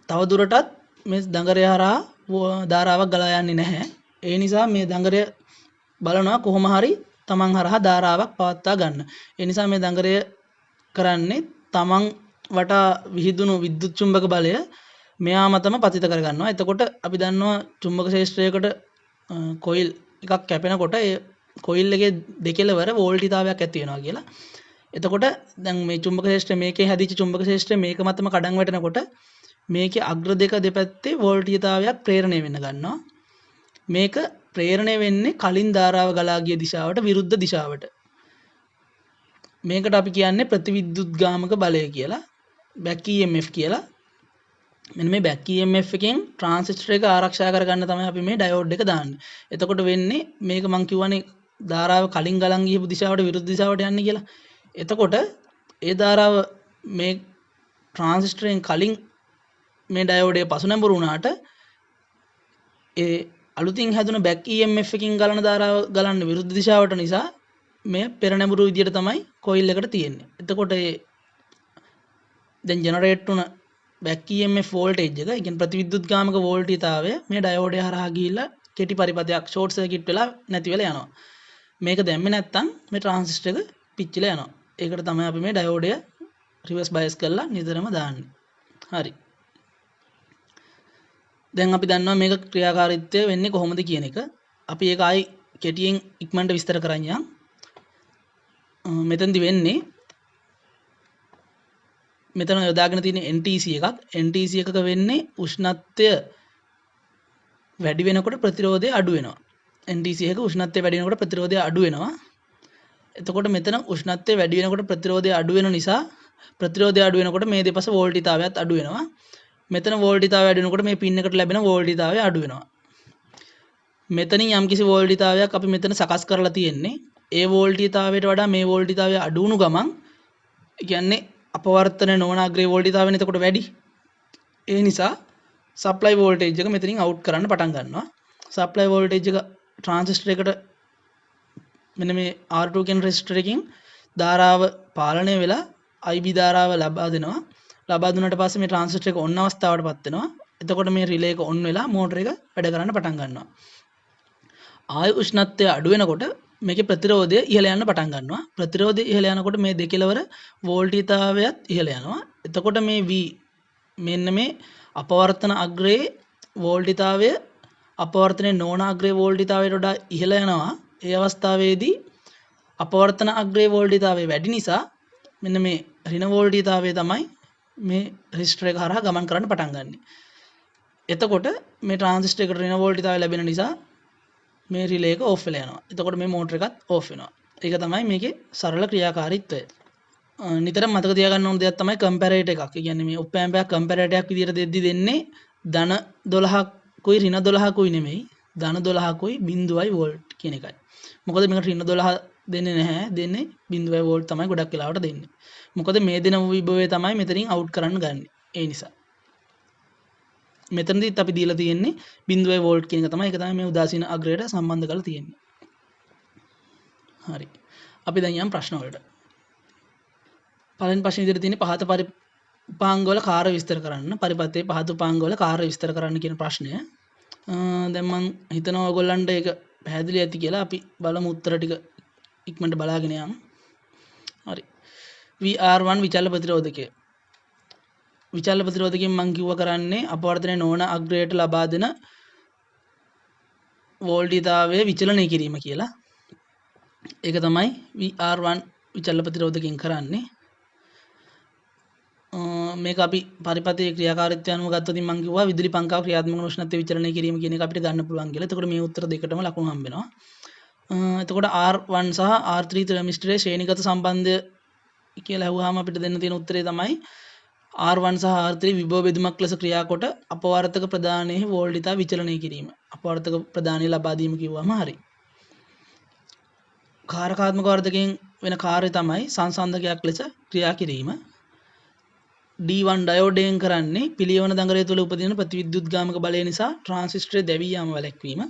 තව දුරටත් මේ දඟරය හරහා ධාරාවක් ගලා යන්නේ නැහැ. ඒ නිසා මේ දඟරය බලනවා කොහොම හරි තමන් හරහා ධාරාවක් පවත්වා ගන්න. ඒ නිසා මේ දඟරය කරන්නේ තමන් වටා විහිදුණු විද්‍යුත් චුම්බක බලය මෙයා මතම පතිත කරගන්නවා. එතකොට අපි දන්නවා චුම්බක ක්ෂේත්‍රයකට කොයිල් එකක් කැපෙනකොට ඒ කොයිල් එකේ දෙකෙලවර වෝල්ටීයතාවයක් ඇති වෙනවා කියලා. එතකොට දැන් මේ චුම්බක ක්ෂේත්‍රය මේකේ හැදිච්ච චුම්බක ක්ෂේත්‍රය මේක මතම කඩන් වැටෙනකොට මේකේ අග්‍ර දෙක දෙපැත්තේ වෝල්ටීයතාවයක් ප්‍රේරණය වෙන්න ගන්නවා. මේක ප්‍රේරණය වෙන්නේ කලින් ධාරාව ගලා ගිය දිශාවට විරුද්ධ දිශාවට. මේකට අපි කියන්නේ ප්‍රතිවිද්‍යුත්ගාමක බලය කියලා. බැක් EMF කියලා. මෙන්න මේ බැක් EMF එකෙන් ට්‍රාන්සිස්ටර් එක ආරක්ෂා කරගන්න තමයි අපි මේ ඩයෝඩ් එක දාන්නේ. එතකොට වෙන්නේ මේක මම කියවනේ ධාරාව කලින් ගලන් ගියපු දිශාවට විරුද්ධ දිශාවට යන්නේ කියලා. එතකොට ඒ ධාරාව මේ ට්‍රාන්සිස්ටරෙන් කලින් මේ ඩයෝඩේ පසු නැඹුරු වුණාට ඒ අලුතින් හැදුන බැක් EMF එකකින් ගලන ධාරාව ගලන්න විරුද්ධ දිශාවට නිසා මේ පෙර නැඹුරු විදියට තමයි කොයිල් එකට තියෙන්නේ. එතකොට ඒ දැන් ජෙනරේට් වුණ බැක් EMF වෝල්ටේජ් එක, ඒ කියන්නේ ප්‍රතිවිද්‍යුත්ගාමක වෝල්ටීයතාවය මේ ඩයෝඩය හරහා ගිහිල්ලා කෙටි පරිපථයක් ෂෝට් සර්කිට් වෙලා නැති වෙලා යනවා. මේක දැම්මේ නැත්තම් මේ ට්‍රාන්සිස්ටර් එක පිච්චිලා යනවා. ඒකට තමයි අපි මේ ඩයෝඩය රිවර්ස් බයස් කරලා නිතරම දාන්නේ. හරි. දැන් අපි දන්නවා මේක ක්‍රියාකාරීත්වය වෙන්නේ කොහොමද කියන එක. අපි ඒක ආයි කෙටියෙන් ඉක්මනට විස්තර කරන් යන්. මෙතනදි වෙන්නේ මෙතන යොදාගෙන තියෙන NTC එකක්. NTC එකක වෙන්නේ උෂ්ණත්වය වැඩි වෙනකොට ප්‍රතිරෝධය අඩු වෙනවා. NTC එක උෂ්ණත්වය වැඩි වෙනකොට ප්‍රතිරෝධය අඩු වෙනවා. එතකොට මෙතන උෂ්ණත්වය වැඩි වෙනකොට ප්‍රතිරෝධය අඩු වෙන නිසා ප්‍රතිරෝධය අඩු වෙනකොට මේ දෙපස වෝල්ටීයතාවයත් අඩු වෙනවා. මෙතන වෝල්ටීයතාවය වැඩි වෙනකොට මේ පින් එකට ලැබෙන වෝල්ටීයතාවය අඩු වෙනවා. මෙතනින් යම්කිසි වෝල්ටීයතාවයක් අපි මෙතන සකස් කරලා තියෙන්නේ. ඒ වෝල්ටීයතාවයට වඩා මේ වෝල්ටීයතාවය අඩු වුණු ගමන් කියන්නේ අපවර්තන නොවන අග්‍රේ වෝල්ටීයතාවය එතකොට වැඩි. ඒ නිසා සප්ලයි වෝල්ටේජ් එක මෙතනින් අවුට් කරන්න පටන් ගන්නවා. සප්ලයි වෝල්ටේජ් එක ට්‍රාන්සිස්ටර් එකට මෙන්න මේ R2 කියන රෙසිස්ටර් එකකින් ධාරාව පාලනය වෙලා IB ධාරාව ලබා දෙනවා. ලබා දුන්නාට පස්සේ මේ ට්‍රාන්සිස්ටර් එක ඔන් අවස්ථාවටපත් වෙනවා. එතකොට මේ රිලේ එක ඔන් වෙලා මෝටර එක වැඩ කරන්න පටන් ගන්නවා. ආය උෂ්ණත්වය අඩු වෙනකොට මේකේ ප්‍රතිරෝධය ඉහළ යන්න පටන් ගන්නවා. ප්‍රතිරෝධය ඉහළ යනකොට මේ දෙකලවර වෝල්ටීයතාවයත් ඉහළ යනවා. එතකොට මේ V මෙන්න මේ අපවර්තන අග්‍රයේ වෝල්ටීයතාවය අපවර්තනයේ නොවන අග්‍රයේ වෝල්ටීයතාවයට වඩා ඉහළ යනවා. ඒ අවස්ථාවේදී අපවර්තන අග්‍රයේ වෝල්ටීයතාවය වැඩි නිසා මෙන්න මේ ඍණ වෝල්ටීයතාවය තමයි මේ රෙසිස්ටර් එක හරහා ගමන් කරන්න පටන් ගන්නෙ. එතකොට මේ ට්‍රාන්සිස්ටර් එකට ඍණ වෝල්ටීයතාවය ලැබෙන නිසා මේ රිලේ එක ඕෆ් වෙලා යනවා. එතකොට මේ මෝටර එකත් ඕෆ් වෙනවා. ඒක තමයි මේකේ සරල ක්‍රියාකාරීත්වය. නිතරම මතක තියාගන්න ඕන දෙයක් තමයි කම්පැරේටර් එකක්. ඒ කියන්නේ මේ ඔප් ඇම්ප් එකක් කම්පැරේටර් එකක් විදිහට දෙද්දි දෙන්නේ ධන 12කුයි ඍණ 12කුයි නෙමෙයි. ධන 12කුයි 0යි වෝල්ට් කියන එකයි. මොකද මේකට ඍණ 12 දෙන්නේ නැහැ. දෙන්නේ 0යි වෝල්ට් තමයි ගොඩක් වෙලාවට දෙන්නේ. මොකද මේ දෙන විභවය තමයි මෙතනින් අවුට් කරන්න ගන්න. ඒ නිසා මෙතනදිත් අපි දීලා තියෙන්නේ 0 වෝල්ට් කියන එක තමයි. ඒක තමයි මේ උදාසීන අග්‍රයට සම්බන්ධ කරලා තියෙන්නේ. හරි. අපි දැන් යම් ප්‍රශ්න වලට. පළවෙනි ප්‍රශ්නේ ඉදිරියේ තියෙන්නේ පහත උපාංග වල කාර්ය විස්තර කරන්න. පරිපථයේ පහත උපාංග වල කාර්ය විස්තර කරන්න කියන ප්‍රශ්නය. දැන් මම හිතනවා ඔයගොල්ලන්ට ඒක පැහැදිලි ඇති කියලා. අපි බලමු උත්තර ටික ඉක්මනට බලාගෙන යමු. හරි. VR1 විචල්්‍ය ප්‍රතිරෝධකය. විචල්්‍ය ප්‍රතිරෝධකයෙන් මම කිව්ව කරන්නේ අපවර්තනයේ නොවන අග්‍රයට ලබා දෙන වෝල්ටීයතාවය විචලනය කිරීම කියලා. ඒක තමයි VR1 විචල්්‍ය ප්‍රතිරෝධකයෙන් කරන්නේ. මේක අපි පරිපථයේ ක්‍රියාකාරීත්වය අනුව ගත්තොත් මම කිව්වා විදුලි පංකාව ක්‍රියාත්මක වන උෂ්ණත්වය විචලනය කිරීම කියන එක අපිට ගන්න පුළුවන් කියලා. එතකොට මේ උත්තර දෙකටම ලකුණු හම්බ වෙනවා. එතකොට R1 සහ R3 තර්මිස්ටරයේ ශ්‍රේණිගත සම්බන්ධය කියලා අහුවාම අපිට දෙන්න තියෙන උත්තරේ තමයි R1 සහ R3 විභව බෙදුමක් ලෙස ක්‍රියාකොට අපවර්තක ප්‍රදානයේ වෝල්ටීයතාව විචලනය කිරීම. අපවර්තක ප්‍රදානය ලබා දීම කිව්වම හරි. කාරකාත්මක වර්ධකයෙන් වෙන කාර්යය තමයි සංසන්දකයක් ලෙස ක්‍රියා කිරීම. D1 ඩයෝඩයෙන් කරන්නේ පිළියවන දඟලය තුළ උපදින ප්‍රතිවිද්‍යුත්ගාමක බලය නිසා ට්‍රාන්සිස්ටරය දැවී යාම වැළැක්වීම.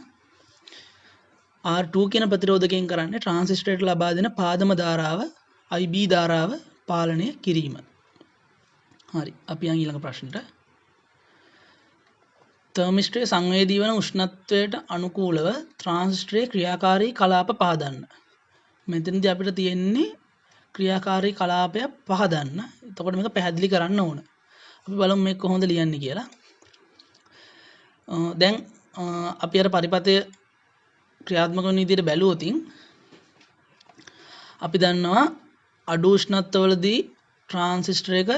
R2 කියන ප්‍රතිරෝධකයෙන් කරන්නේ ට්‍රාන්සිස්ටරයට ලබා දෙන පාදම ධාරාව IB ධාරාව පාලනය කිරීම. හරි. අපි යන් ඊළඟ ප්‍රශ්නෙට. තර්මිස්ටරයේ සංවේදී වන උෂ්ණත්වයට අනුකූලව ට්‍රාන්සිස්ටරයේ ක්‍රියාකාරී කලාප පහදන්න. මෙතනදී අපිට තියෙන්නේ ක්‍රියාකාරී කලාපය පහදන්න. එතකොට මේක පැහැදිලි කරන්න ඕන. අපි බලමු මේක කොහොමද ලියන්නේ කියලා. දැන් අපි අර පරිපථය ක්‍රියාත්මක වෙන විදිහට බැලුවොත් අපි දන්නවා අඩු උෂ්ණත්වවලදී ට්‍රාන්සිස්ටර් එක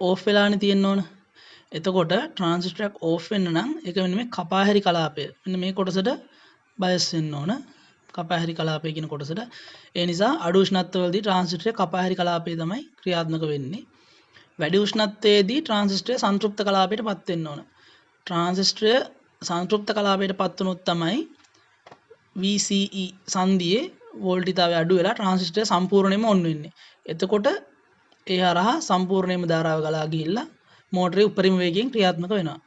ඕෆ් වෙලානේ තියෙන්න ඕන. එතකොට ට්‍රාන්සිස්ටර් එක ඕෆ් වෙන්න නම් ඒක මෙන්න මේ කපාහැරි කලාපය. මෙන්න මේ කොටසට බයස් වෙන්න ඕන. කපාහැරි කලාපය කියන කොටසට. ඒ නිසා අඩු උෂ්ණත්වවලදී ට්‍රාන්සිස්ටර් කපාහැරි කලාපය තමයි ක්‍රියාත්මක වෙන්නේ. වැඩි උෂ්ණත්වයේදී ට්‍රාන්සිස්ටර් සංතෘප්ත කලාපයටපත් වෙන්න ඕන. ට්‍රාන්සිස්ටර් සංතෘප්ත කලාපයටපත් වුණොත් තමයි VCE සංදියේ වෝල්ටීයතාවය අඩු වෙලා ට්‍රාන්සිස්ටර් සම්පූර්ණයෙන්ම ඔන් වෙන්නේ. එතකොට ඒ හරහා සම්පූර්ණයෙන්ම ධාරාව ගලා ගිහිල්ලා මෝටරේ උපරිම වේගයෙන් ක්‍රියාත්මක වෙනවා.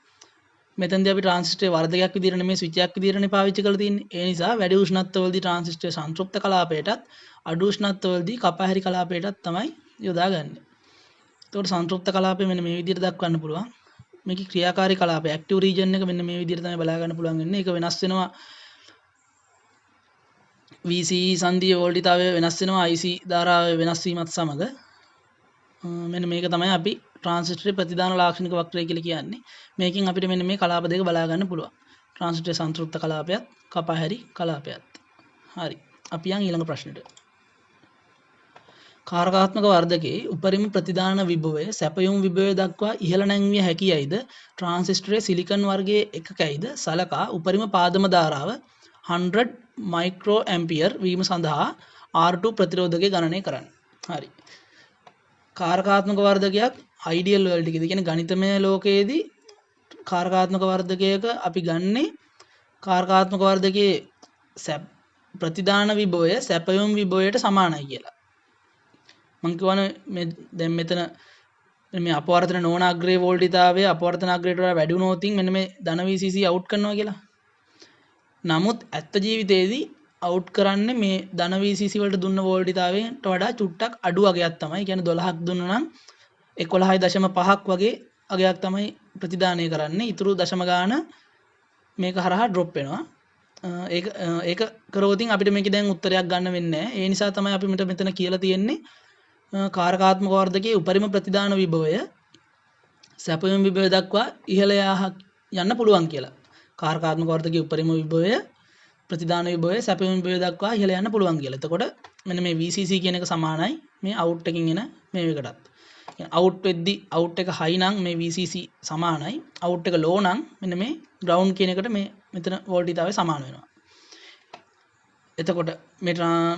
මෙතෙන්දී අපි ට්‍රාන්සිස්ටරේ වර්ධකයක් විදිහට නෙමෙයි ස්විච් එකක් විදිහටනේ පාවිච්චි කරලා තියෙන්නේ. ඒ නිසා වැඩි උෂ්ණත්වවලදී ට්‍රාන්සිස්ටරේ සංතෘප්ත කලාපයටත් අඩු උෂ්ණත්වවලදී කපාහැරි කලාපයටත් තමයි යොදාගන්නේ. එතකොට සංතෘප්ත කලාපය මෙන්න මේ විදිහට දක්වන්න පුළුවන්. මේකේ ක්‍රියාකාරී කලාපය ඇක්ටිව් රීජන් එක මෙන්න මේ විදිහට තමයි බලා ගන්න පුළුවන් වෙන්නේ. ඒක වෙනස් වෙනවා VCE සංදිය වෝල්ටිතාවය වෙනස් වෙනවා IC ධාරාව වෙනස් වීමත් සමග. මෙන්න මේක තමයි අපි ට්‍රාන්සිස්ටරේ ප්‍රතිදාන ලාක්ෂණික වක්‍රය කියලා කියන්නේ. මේකෙන් අපිට මෙන්න මේ කලාප දෙක බලා ගන්න පුළුවන්. ට්‍රාන්සිස්ටරේ සංතෘප්ත කලාපයත් කපාහැරි කලාපයත්. හරි. අපි යන් ඊළඟ ප්‍රශ්නෙට. කාරකාත්මක වර්ධකයේ උපරිම ප්‍රතිදාන විභවය සැපයුම් විභවය දක්වා ඉහළ නැංවිය හැකියයිද ට්‍රාන්සිස්ටරයේ සිලිකන් වර්ගයේ එකකයිද සලකා උපරිම පාදම ධාරාව 100 මයික්‍රෝ ඇම්පියර් වීම සඳහා R2 ප්‍රතිරෝධකය ගණනය කරන්න. හරි. කාරකාත්මක වර්ධකයක් අයිඩියල් වර්ල්ඩ් එකේදී කියන්නේ ගණිතමය ලෝකයේදී කාරකාත්මක වර්ධකයක අපි ගන්නේ කාරකාත්මක වර්ධකයේ ප්‍රතිදාන විභවය සැපයුම් විභවයට සමානයි කියලා. මං කියවනේ මේ දැන් මෙතන මේ අපවර්තන නොවන අග්‍රේ වෝල්ටිතාවය අපවර්තන අග්‍රේට වඩා වැඩි වුණොත් මෙන්න මේ ධන VCC අවුට් කරනවා කියලා. නමුත් ඇත්ත ජීවිතයේදී අවුට් කරන්නේ මේ ධන VCC වලට දුන්න වෝල්ටිතාවයට වඩා චුට්ටක් අඩු අගයක් තමයි. කියන්නේ 12ක් දුන්නා නම් 11.5ක් වගේ අගයක් තමයි ප්‍රතිදානය කරන්නේ. ඊටු දශම ගාන මේක හරහා ඩ්‍රොප් වෙනවා. ඒක කරොතින් අපිට මේකේ දැන් උත්තරයක් ගන්න වෙන්නේ නැහැ. ඒ නිසා තමයි අපි මෙතන කියලා තියෙන්නේ කාරකාත්මක වර්ධකයේ උපරිම ප්‍රතිදාන විභවය සැපයුම් විභවය දක්වා ඉහළ යන්න පුළුවන් කියලා. කාරකාත්මක වර්ධකයේ උපරිම විභවය ප්‍රතිදාන විභවය සැපයුම් විභවය දක්වා ඉහළ යන්න පුළුවන් කියලා. එතකොට මෙන්න මේ VCC කියන එක සමානයි මේ අවුට් එකකින් එන මේකටත්. අවුට් වෙද්දි අවුට් එක හයි නම් මේ VCC සමානයි. අවුට් එක ලෝ නම් මෙන්න මේ ග්‍රවුන්ඩ් කියන එකට මේ මෙතන වෝල්ටිතාවය සමාන වෙනවා. එතකොට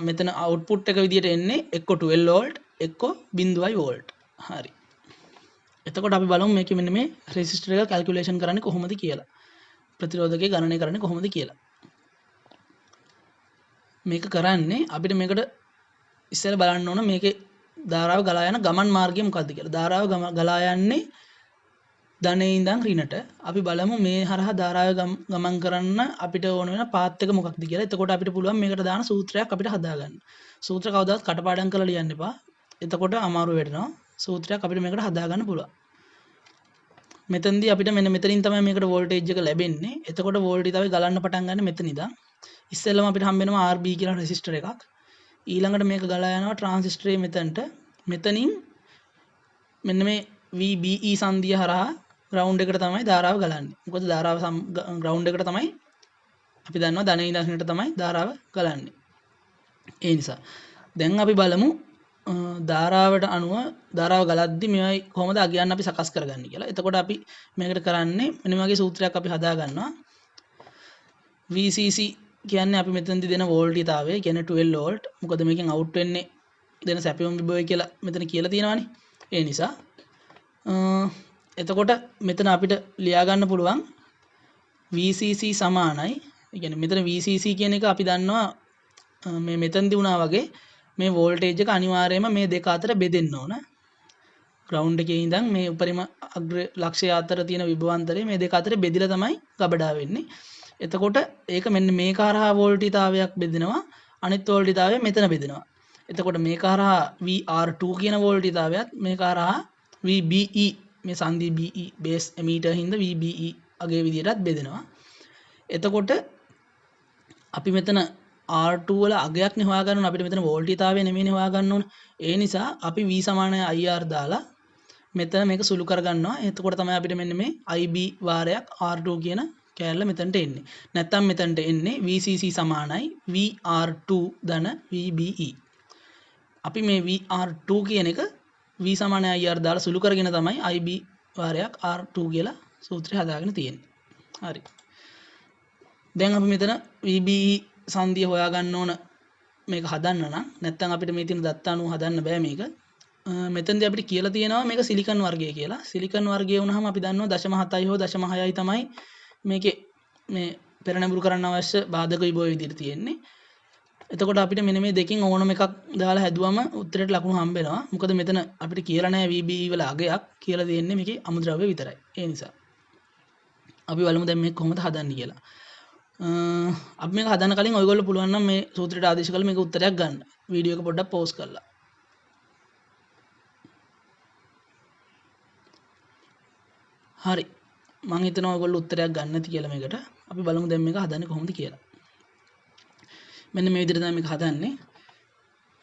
මෙතන අවුට්පුට් එක විදිහට එන්නේ එක්ක 12 වෝල්ට් එක්ක 0.5 වෝල්ට්. හරි. එතකොට අපි බලමු මේකේ මෙන්න මේ රෙසිස්ටර් එක කැල්කියුලේෂන් කරන්නේ කොහොමද කියලා. ප්‍රතිරෝධකය ගණනය කරන්නේ කොහොමද කියලා. මේක කරන්නේ අපිට මේකට ඉස්සෙල්ලා බලන්න ඕන මේකේ ධාරාව ගලා යන ගමන් මාර්ගය මොකක්ද කියලා. ධාරාව ගලා යන්නේ ධනයේ ඉඳන් ඍණට. අපි බලමු මේ හරහා ධාරාව ගමන් කරන්න අපිට ඕන වෙන පාත් එක මොකක්ද කියලා. එතකොට අපිට පුළුවන් මේකට දාන සූත්‍රයක් අපිට හදාගන්න. සූත්‍ර කවදාවත් කටපාඩම් කරලා ලියන්න එපා. එතකොට අමාරු වෙනවා. සූත්‍රයක් අපිට මේකට හදාගන්න පුළුවන්. මෙතනදී අපිට මෙන්න මෙතනින් තමයි මේකට වෝල්ටේජ් එක ලැබෙන්නේ. එතකොට වෝල්ටේජ් ගලන්න පටන් ගන්න මෙතන ඉඳන්. ඉස්සෙල්ලම අපිට හම්බ වෙනවා RB කියලා රෙසිස්ටර් එකක්. ඊළඟට මේක ගලා යනවා ට්‍රාන්සිස්ටරේ මෙතනට. මෙතනින් මෙන්න මේ VBE සංදිය හරහා ග්‍රවුන්ඩ් එකට තමයි ධාරාව ගලන්නේ. මොකද ධාරාව ග්‍රවුන්ඩ් එකට තමයි අපි දන්නවා ධනෙ ඉඳන් ඍණට තමයි ධාරාව ගලන්නේ. ඒ නිසා දැන් අපි බලමු ධාරාවට අනුව ධාරාව ගලද්දි මේවයි කොහොමද අගයන් අපි සකස් කරගන්නේ කියලා. එතකොට අපි මේකට කරන්නේ මෙන්න මේ වගේ සූත්‍රයක් අපි හදා ගන්නවා. VCC කියන්නේ අපි මෙතනදී දෙන වෝල්ටිතාවය කියන්නේ 12 වෝල්ට්. මොකද මේකෙන් අවුට් වෙන්නේ දෙන සැපයුම් විභවය කියලා මෙතන කියලා තියෙනවානේ. ඒ නිසා එතකොට මෙතන අපිට ලියා ගන්න පුළුවන් VCC සමානයි. ඒ කියන්නේ මෙතන VCC කියන එක අපි දන්නවා මේ මෙතනදී වුණා වගේ මේ වෝල්ටේජ් එක අනිවාර්යයෙන්ම මේ දෙක අතර බෙදෙන්න ඕන. ග්‍රවුන්ඩ් එකේ ඉඳන් මේ උපරිම අග්‍ර ලක්ෂය අතර තියෙන විභවාන්තරය මේ දෙක අතර බෙදිලා තමයි ගබඩා වෙන්නේ. එතකොට ඒක මෙන්න මේක හරහා වෝල්ටිතාවයක් බෙදෙනවා. අනිත් වෝල්ටිතාවය මෙතන බෙදෙනවා. එතකොට මේක හරහා VR2 කියන වෝල්ටිතාවයත් මේක හරහා VBE මේ සංදි BE බේස් එමීටර් හින්දා VBE අගේ විදියටත් බෙදෙනවා. එතකොට අපි මෙතන R2 වල අගයක් නේ හොයා ගන්න ඕන. අපිට මෙතන වෝල්ටිතාවය නෙමෙයිනේ හොයා ගන්න ඕන. ඒ නිසා අපි V සමානයි IR දාලා මෙතන මේක සුළු කර ගන්නවා. එතකොට තමයි අපිට මෙන්න මේ IB වාරයක් R2 කියන කෑල්ල මෙතනට එන්නේ. නැත්තම් මෙතනට එන්නේ VCC සමානයි VR2 ධන VBE. අපි මේ VR2 කියන එක V සමානයි IR දාලා සුළු කරගෙන තමයි IB වාරයක් R2 කියලා සූත්‍රය හදාගෙන තියෙන්නේ. හරි. දැන් අපි මෙතන VBE සංදිය හොයා ගන්න ඕන මේක හදන්න නම් නැත්නම් අපිට මේ තියෙන දත්ත අණුව හදන්න බෑ මේක. මෙතනදී අපිට කියලා තියෙනවා මේක සිලිකන් වර්ගය කියලා. සිලිකන් වර්ගය වුණාම අපි දන්නවා 0.7යි හෝ 0.6යි තමයි මේකේ මේ පෙරනැඹුරු කරන්න අවශ්‍ය බාධක විභව විදිහට තියෙන්නේ. එතකොට අපිට මෙන්න මේ දෙකෙන් ඕනම එකක් දාලා හැදුවම උත්තරයට ලකුණු හම්බ වෙනවා. මොකද මෙතන අපිට කියලා නැහැ VBE වල අගයක් කියලා දෙන්නේ මේකේ අමුද්‍රව්‍ය විතරයි. ඒ නිසා අපි බලමු දැන් මේක කොහොමද හදන්නේ කියලා. අපි මේක හදන්න කලින් ඔයගොල්ලෝ පුළුවන් නම් මේ සූත්‍රයට ආදේශ කරලා මේක උත්තරයක් ගන්න. වීඩියෝ එක පොඩ්ඩක් පෝස් කරලා. හරි. මම හිතනවා ඔයගොල්ලෝ උත්තරයක් ගන්න ඇති කියලා මේකට. අපි බලමු දැන් මේක හදන්නේ කොහොමද කියලා. මෙන්න මේ විදිහට තමයි මේක හදන්නේ.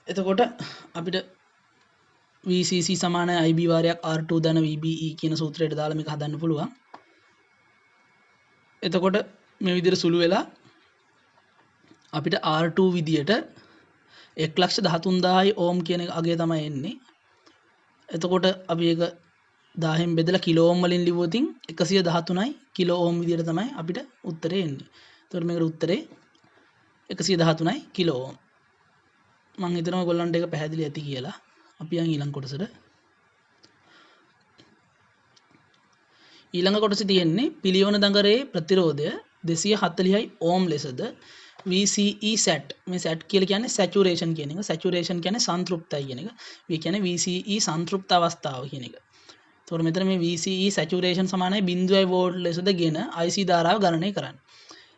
එතකොට අපිට VCC සමානයි IB වාරයක් R2 ධන VBE කියන සූත්‍රයට දාලා මේක හදන්න පුළුවන්. එතකොට මේ විදිහට සුළු වෙලා අපිට R2 විදියට 1,13,000 ඕම් කියන අගය තමයි එන්නේ. එතකොට අපි ඒක 1000න් බෙදලා කිලෝ ඕම් වලින් ලිව්වොත් 113යි කිලෝ ඕම් විදියට තමයි අපිට උත්තරේ එන්නේ. එතකොට මේකට උත්තරේ 113යි කිලෝ ඕම්. මම හිතනවා ඔයගොල්ලන්ට ඒක පැහැදිලි ඇති කියලා. අපි යන් ඊළඟ කොටසට. ඊළඟ කොටසේ තියෙන්නේ පිළිවෙන දඟරයේ ප්‍රතිරෝධය 240යි ඕම් ලෙසද VCE SAT. මේ SAT කියලා කියන්නේ saturation කියන එක. saturation කියන්නේ සංතෘප්තයි කියන එක. මේ කියන්නේ VCE සංතෘප්ත අවස්ථාව කියන එක. එතකොට මෙතන මේ VCE saturation සමානයි 0.5 වෝල්ට් ලෙසද ගෙන IC ධාරාව ගණනය කරන්න.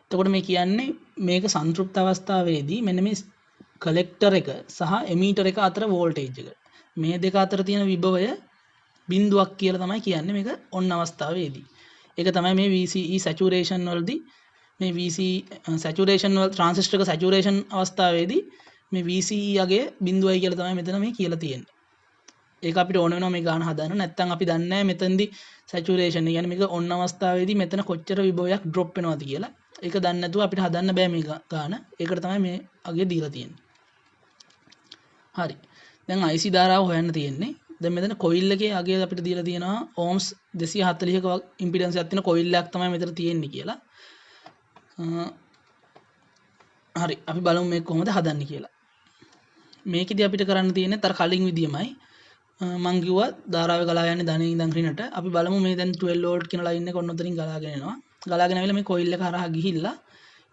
එතකොට මේ කියන්නේ මේක සංතෘප්ත අවස්ථාවේදී මෙන්න මේ කලෙක්ටර් එක සහ එමීටර් එක අතර වෝල්ටේජ් එක. මේ දෙක අතර තියෙන විභවය බිඳුවක් කියලා තමයි කියන්නේ මේක ඔන්න අවස්ථාවේදී. ඒක තමයි මේ VCE saturation වලදී මේ VCE saturation වල ट्रांजिस्टर එක saturation අවස්ථාවේදී මේ VCE අගය බිඳුවයි කියලා තමයි මෙතන මේ කියලා තියෙන්නේ. ඒක අපිට ඕන වෙනවා මේ ගාන හදන්න. නැත්නම් අපි දන්නේ නැහැ මෙතනදී saturation කියන්නේ මේක ඔන්න අවස්ථාවේදී මෙතන කොච්චර විභවයක් drop වෙනවද කියලා. ඒක දන්නේ නැතුව අපිට හදන්න බෑ මේ ගාන. ඒකට තමයි මේ අගය දීලා තියෙන්නේ. හරි. දැන් IC ධාරාව හොයන්න තියෙන්නේ. දැන් මෙතන කොයිල් එකේ අගය අපිට දීලා තියෙනවා ohms 240ක ඉම්පිඩන්ස් එකක් තියෙන කොයිල් එකක් තමයි මෙතන තියෙන්නේ කියලා. හරි අපි බලමු මේක කොහොමද හදන්නේ කියලා. මේකෙදි අපිට කරන්න තියෙන්නේ අර කලින් විදියමයි. මං කිව්වා ධාරාව ගලා යන්නේ ධනෙ ඉඳන් ඍණට. අපි බලමු මේ දැන් 12 වෝල්ට් කියන ලයින් එක ඔන්න ඔතනින් ගලාගෙන එනවා. ගලාගෙන ඇවිල්ලා මේ කොයිල් එක හරහා ගිහිල්ලා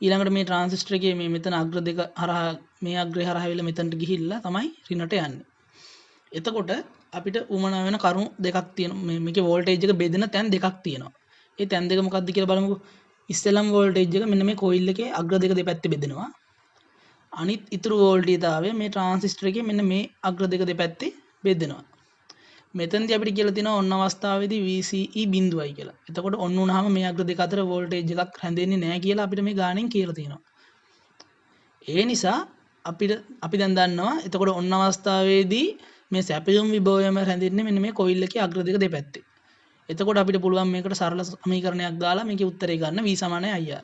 ඊළඟට මේ ට්‍රාන්සිස්ටර් එකේ මේ මෙතන අග්‍ර දෙක හරහා මේ අග්‍රේ හරහා ඇවිල්ලා මෙතනට ගිහිල්ලා තමයි ඍණට යන්නේ. එතකොට අපිට උමනා වෙන කරුණු දෙකක් තියෙනවා. මේකේ වෝල්ටේජ් එක බෙදෙන තැන් දෙකක් තියෙනවා. ඒ තැන් දෙක මොකක්ද කියලා බලමුකෝ. ඉස්සෙල්ලම වෝල්ටේජ් එක මෙන්න මේ කොයිල් එකේ අග්‍ර දෙක දෙපැත්තේ බෙදෙනවා. අනිත් ඉතුරු වෝල්ටේජතාවය මේ ට්‍රාන්සිස්ටර් එකේ මෙන්න මේ අග්‍ර දෙක දෙපැත්තේ බෙදෙනවා. මෙතනදී අපිට කියලා තියෙනවා ඔන්න අවස්ථාවේදී VCE බිඳුවයි කියලා. එතකොට ඔන්න උනහම මේ අග්‍ර දෙක අතර වෝල්ටේජ් එකක් රැඳෙන්නේ නැහැ කියලා අපිට මේ ගාණෙන් කියලා තියෙනවා. ඒ නිසා අපි දැන් දන්නවා එතකොට ඔන්න අවස්ථාවේදී මේ සැපයුම් විභවයම රැඳෙන්නේ මෙන්න මේ කොයිල් එකේ අග්‍ර දෙක දෙපැත්තේ. එතකොට අපිට පුළුවන් මේකට සරල සමීකරණයක් දාලා මේකේ උත්තරේ ගන්න V = IR.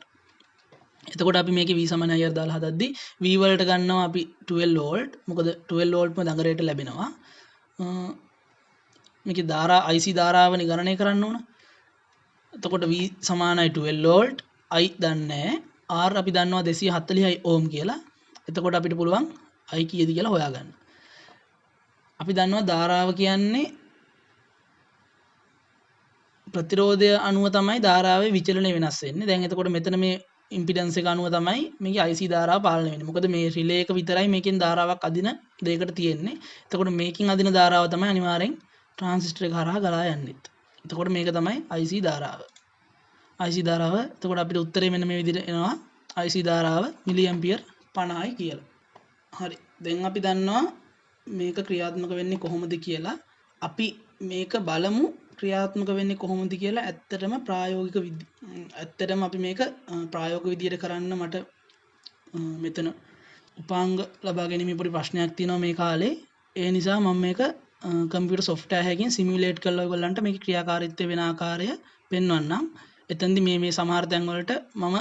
එතකොට අපි මේකේ V = IR දාලා හදද්දී V වලට ගන්නවා අපි 12 වෝල්ට්. මොකද 12 වෝල්ට්ම දඟරයට ලැබෙනවා. මේකේ IC ධාරාවනේ ගණනය කරන්න ඕන. එතකොට V = 12 වෝල්ට්. I දන්නේ R අපි දන්නවා 240යි ඕම් කියලා. එතකොට අපිට පුළුවන් I කීයද කියලා හොයාගන්න. අපි දන්නවා ධාරාව කියන්නේ ප්‍රතිරෝධය අනුව තමයි ධාරාවේ විචලනය වෙනස් වෙන්නේ. දැන් එතකොට මෙතන මේ ඉම්පිඩන්ස් එක අනුව තමයි මේකේ IC ධාරාව පාලනය වෙන්නේ. මොකද මේ රිලේ එක විතරයි මේකෙන් ධාරාවක් අදින දෙයකට තියෙන්නේ. එතකොට මේකෙන් අදින ධාරාව තමයි අනිවාර්යෙන් ට්‍රාන්සිස්ටර් එක හරහා ගලා යන්නේ. එතකොට මේක තමයි IC ධාරාව. IC ධාරාව එතකොට අපිට උත්තරේ මෙන්න මේ විදිහට එනවා. IC ධාරාව මිලි ඇම්පියර් 50යි කියලා. හරි. දැන් අපි දන්නවා මේක ක්‍රියාත්මක වෙන්නේ කොහොමද කියලා. අපි මේක බලමු ක්‍රියාත්මක වෙන්නේ කොහොමද කියලා. ඇත්තටම අපි මේක ප්‍රායෝගික විදියට කරන්න මට මෙතන උපාංග ලබා ගැනීමේ පොඩි ප්‍රශ්නයක් තියෙනවා මේ කාලේ. ඒ නිසා මම මේක කම්පියුටර් සොෆ්ට්වෙයාර් එකකින් සිමියුලේට් කරලා ඔයගොල්ලන්ට මේකේ ක්‍රියාකාරීත්වය වෙන ආකාරය පෙන්වන්නම්. එතෙන්දී මේ සමහර තැන් වලට මම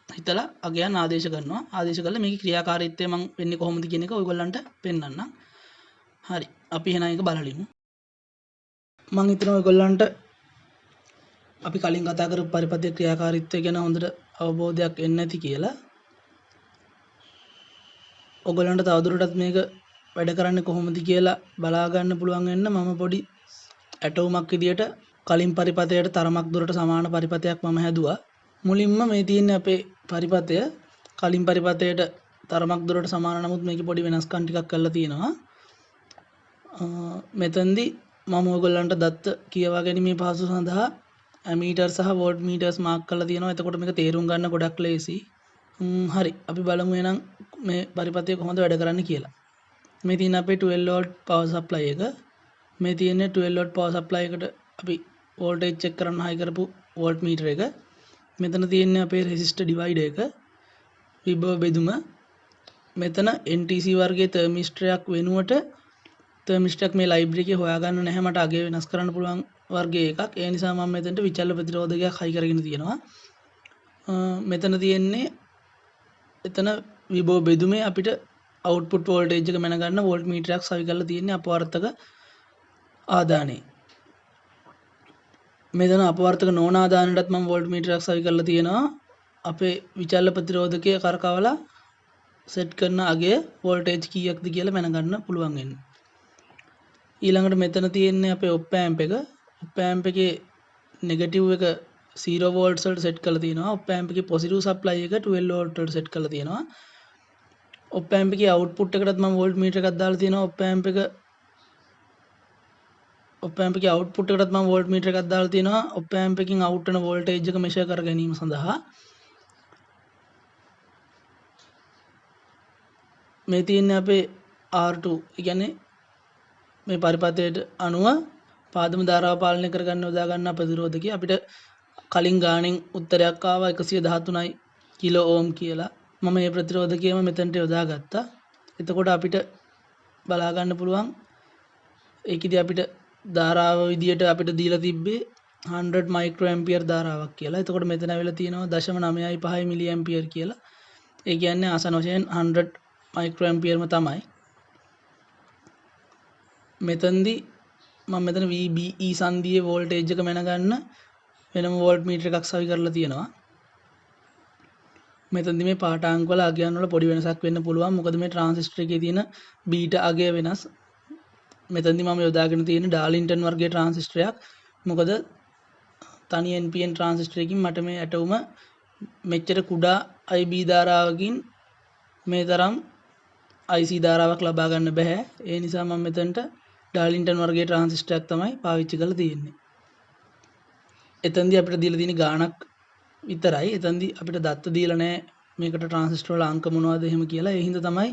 හිතලා අගයන් ආදේශ කරනවා. ආදේශ කළා මේකේ ක්‍රියාකාරීත්වය මම වෙන්නේ කොහොමද කියන එක ඔයගොල්ලන්ට පෙන්වන්නම්. හරි. අපි එහෙනම් ඒක බලලිමු. මම හිතනවා ඔයගොල්ලන්ට අපි කලින් කතා කරපු පරිපථයේ ක්‍රියාකාරීත්වය ගැන හොඳට අවබෝධයක් එන්න ඇති කියලා. ඔයගොල්ලන්ට තවදුරටත් මේක වැඩ කරන්නේ කොහොමද කියලා බලා ගන්න පුළුවන් වෙන්න මම පොඩි ඇටවුමක් විදියට කලින් පරිපථයට තරමක් දුරට සමාන පරිපථයක් මම හැදුවා. මුලින්ම මේ තියෙන අපේ පරිපථය කලින් පරිපථයට තරමක් දුරට සමාන නමුත් මේකේ පොඩි වෙනස්කම් ටිකක් කරලා තියෙනවා. මෙතෙන්දී මම ඔයගොල්ලන්ට දත්ත කියවා ගැනීමේ පහසු සඳහා ඇමීටර් සහ වෝල්ට් මීටර්ස් මාක් කරලා තියෙනවා. එතකොට මේක තේරුම් ගන්න ගොඩක් ලේසි. හරි. අපි බලමු එහෙනම් මේ පරිපථය කොහොමද වැඩ කරන්නේ කියලා. මේ තියෙන අපේ 12 වෝල්ට් පවර් සප්ලයි එක. මේ තියෙන්නේ 12 වෝල්ට් පවර් සප්ලයි එකට අපි වෝල්ටේජ් චෙක් කරන්න හයි කරපු වෝල්ට් මීටර එක. මෙතන තියෙන්නේ අපේ රෙසිස්ටර් ඩිවයිඩර් එක. විභව බෙදුම. මෙතන NTC වර්ගයේ තර්මිස්ටරයක් වෙනුවට තර්මිස්ටරයක් මේ ලයිබ්‍රරි එකේ හොයාගන්න නැහැ, මට අගය වෙනස් කරන්න පුළුවන් වර්ගයේ එකක්. ඒ නිසා මම මෙතනට විචල්්‍ය ප්‍රතිරෝධකයක් හයි කරගෙන තියෙනවා. මෙතන තියෙන්නේ එතන විභව බෙදුමේ අපිට අවුට්පුට් වෝල්ටේජ් එක මැනගන්න වෝල්ට් මීටරයක් සවි කරලා තියෙන්නේ අපවර්තක ආදානයේ. මෙතන අපවර්තක නොවන ආදානයටත් මම වෝල්ට් මීටරයක් සවි කරලා තියෙනවා. අපේ විචල්්‍ය ප්‍රතිරෝධකය කරකවලා සෙට් කරන අගය වෝල්ටේජ් කීයක්ද කියලා මැනගන්න පුළුවන් වෙන්නේ. ඊළඟට මෙතන තියෙන්නේ අපේ ඔප් ඇම්ප් එක. ඔප් ඇම්ප් එකේ නෙගටිව් එක 0 වෝල්ට්ස් වලට සෙට් කරලා තියෙනවා. ඔප් ඇම්ප් එකේ පොසිටිව් සප්ලයි එක 12 වෝල්ට් වලට සෙට් කරලා තියෙනවා. ඔප් ඇම්ප් එකේ අවුට්පුට් එකටත් මම වෝල්ට් මීටර එකක් දාලා තියෙනවා. ඔප් ඇම්ප් එකේ අවුට්පුට් එකටත් මම වෝල්ට් මීටර එකක් දාලා තියෙනවා. ඔප් ඇම්ප් එකකින් අවුට් වෙන වෝල්ටේජ් එක මෙෂර් කර ගැනීම සඳහා. මේ තියෙන්නේ අපේ R2. ඒ කියන්නේ මේ පරිපථයට අනුව පාදම ධාරාව පාලනය කරගන්න යොදා ගන්න ප්‍රතිරෝධකය. අපිට කලින් ගාණෙන් උත්තරයක් ආවා 113යි කිලෝ ඕම් කියලා. මම මේ ප්‍රතිරෝධකයම මෙතනට යොදා ගත්තා. එතකොට අපිට බලා ගන්න පුළුවන් ඒකෙදි අපිට ධාරාව විදියට අපිට දීලා තිබ්බේ 100 මයික්‍රෝ ඇම්පියර් ධාරාවක් කියලා. එතකොට මෙතන ඇවිල්ලා තියෙනවා 0.95 මිලි ඇම්පියර් කියලා. ඒ කියන්නේ ආසන වශයෙන් 100 මයික්‍රෝ ඇම්පියර්ම තමයි. මෙතනදී මම මෙතන VBE සංදියේ වෝල්ටේජ් එක මැනගන්න වෙනම වෝල්ට් මීටර එකක් සවි කරලා තියෙනවා. මෙතනදී මේ පාඨාංක වල අගයන් වල පොඩි වෙනසක් වෙන්න පුළුවන්. මොකද මේ ට්‍රාන්සිස්ටර් එකේ තියෙන බීටා අගය වෙනස්. මෙතනදී මම යොදාගෙන තියෙන ඩාර්ලින්ටන් වර්ගයේ ට්‍රාන්සිස්ටරයක්. මොකද තනි NPN ට්‍රාන්සිස්ටර් එකකින් මට මේ ඇටවුම මෙච්චර කුඩා IB ධාරාවකින් මේ තරම් IC ධාරාවක් ලබා ගන්න බෑ. ඒ නිසා මම මෙතනට ඩාර්ලින්ටන් වර්ගයේ ට්‍රාන්සිස්ටරයක් තමයි පාවිච්චි කරලා තියෙන්නේ. එතෙන්දී අපිට දීලා තියෙන ගාණක් විතරයි. එතෙන්දී අපිට දත්ත දීලා නැහැ මේකට ට්‍රාන්සිස්ටර් වල අංක මොනවද එහෙම කියලා. ඒ හින්දා තමයි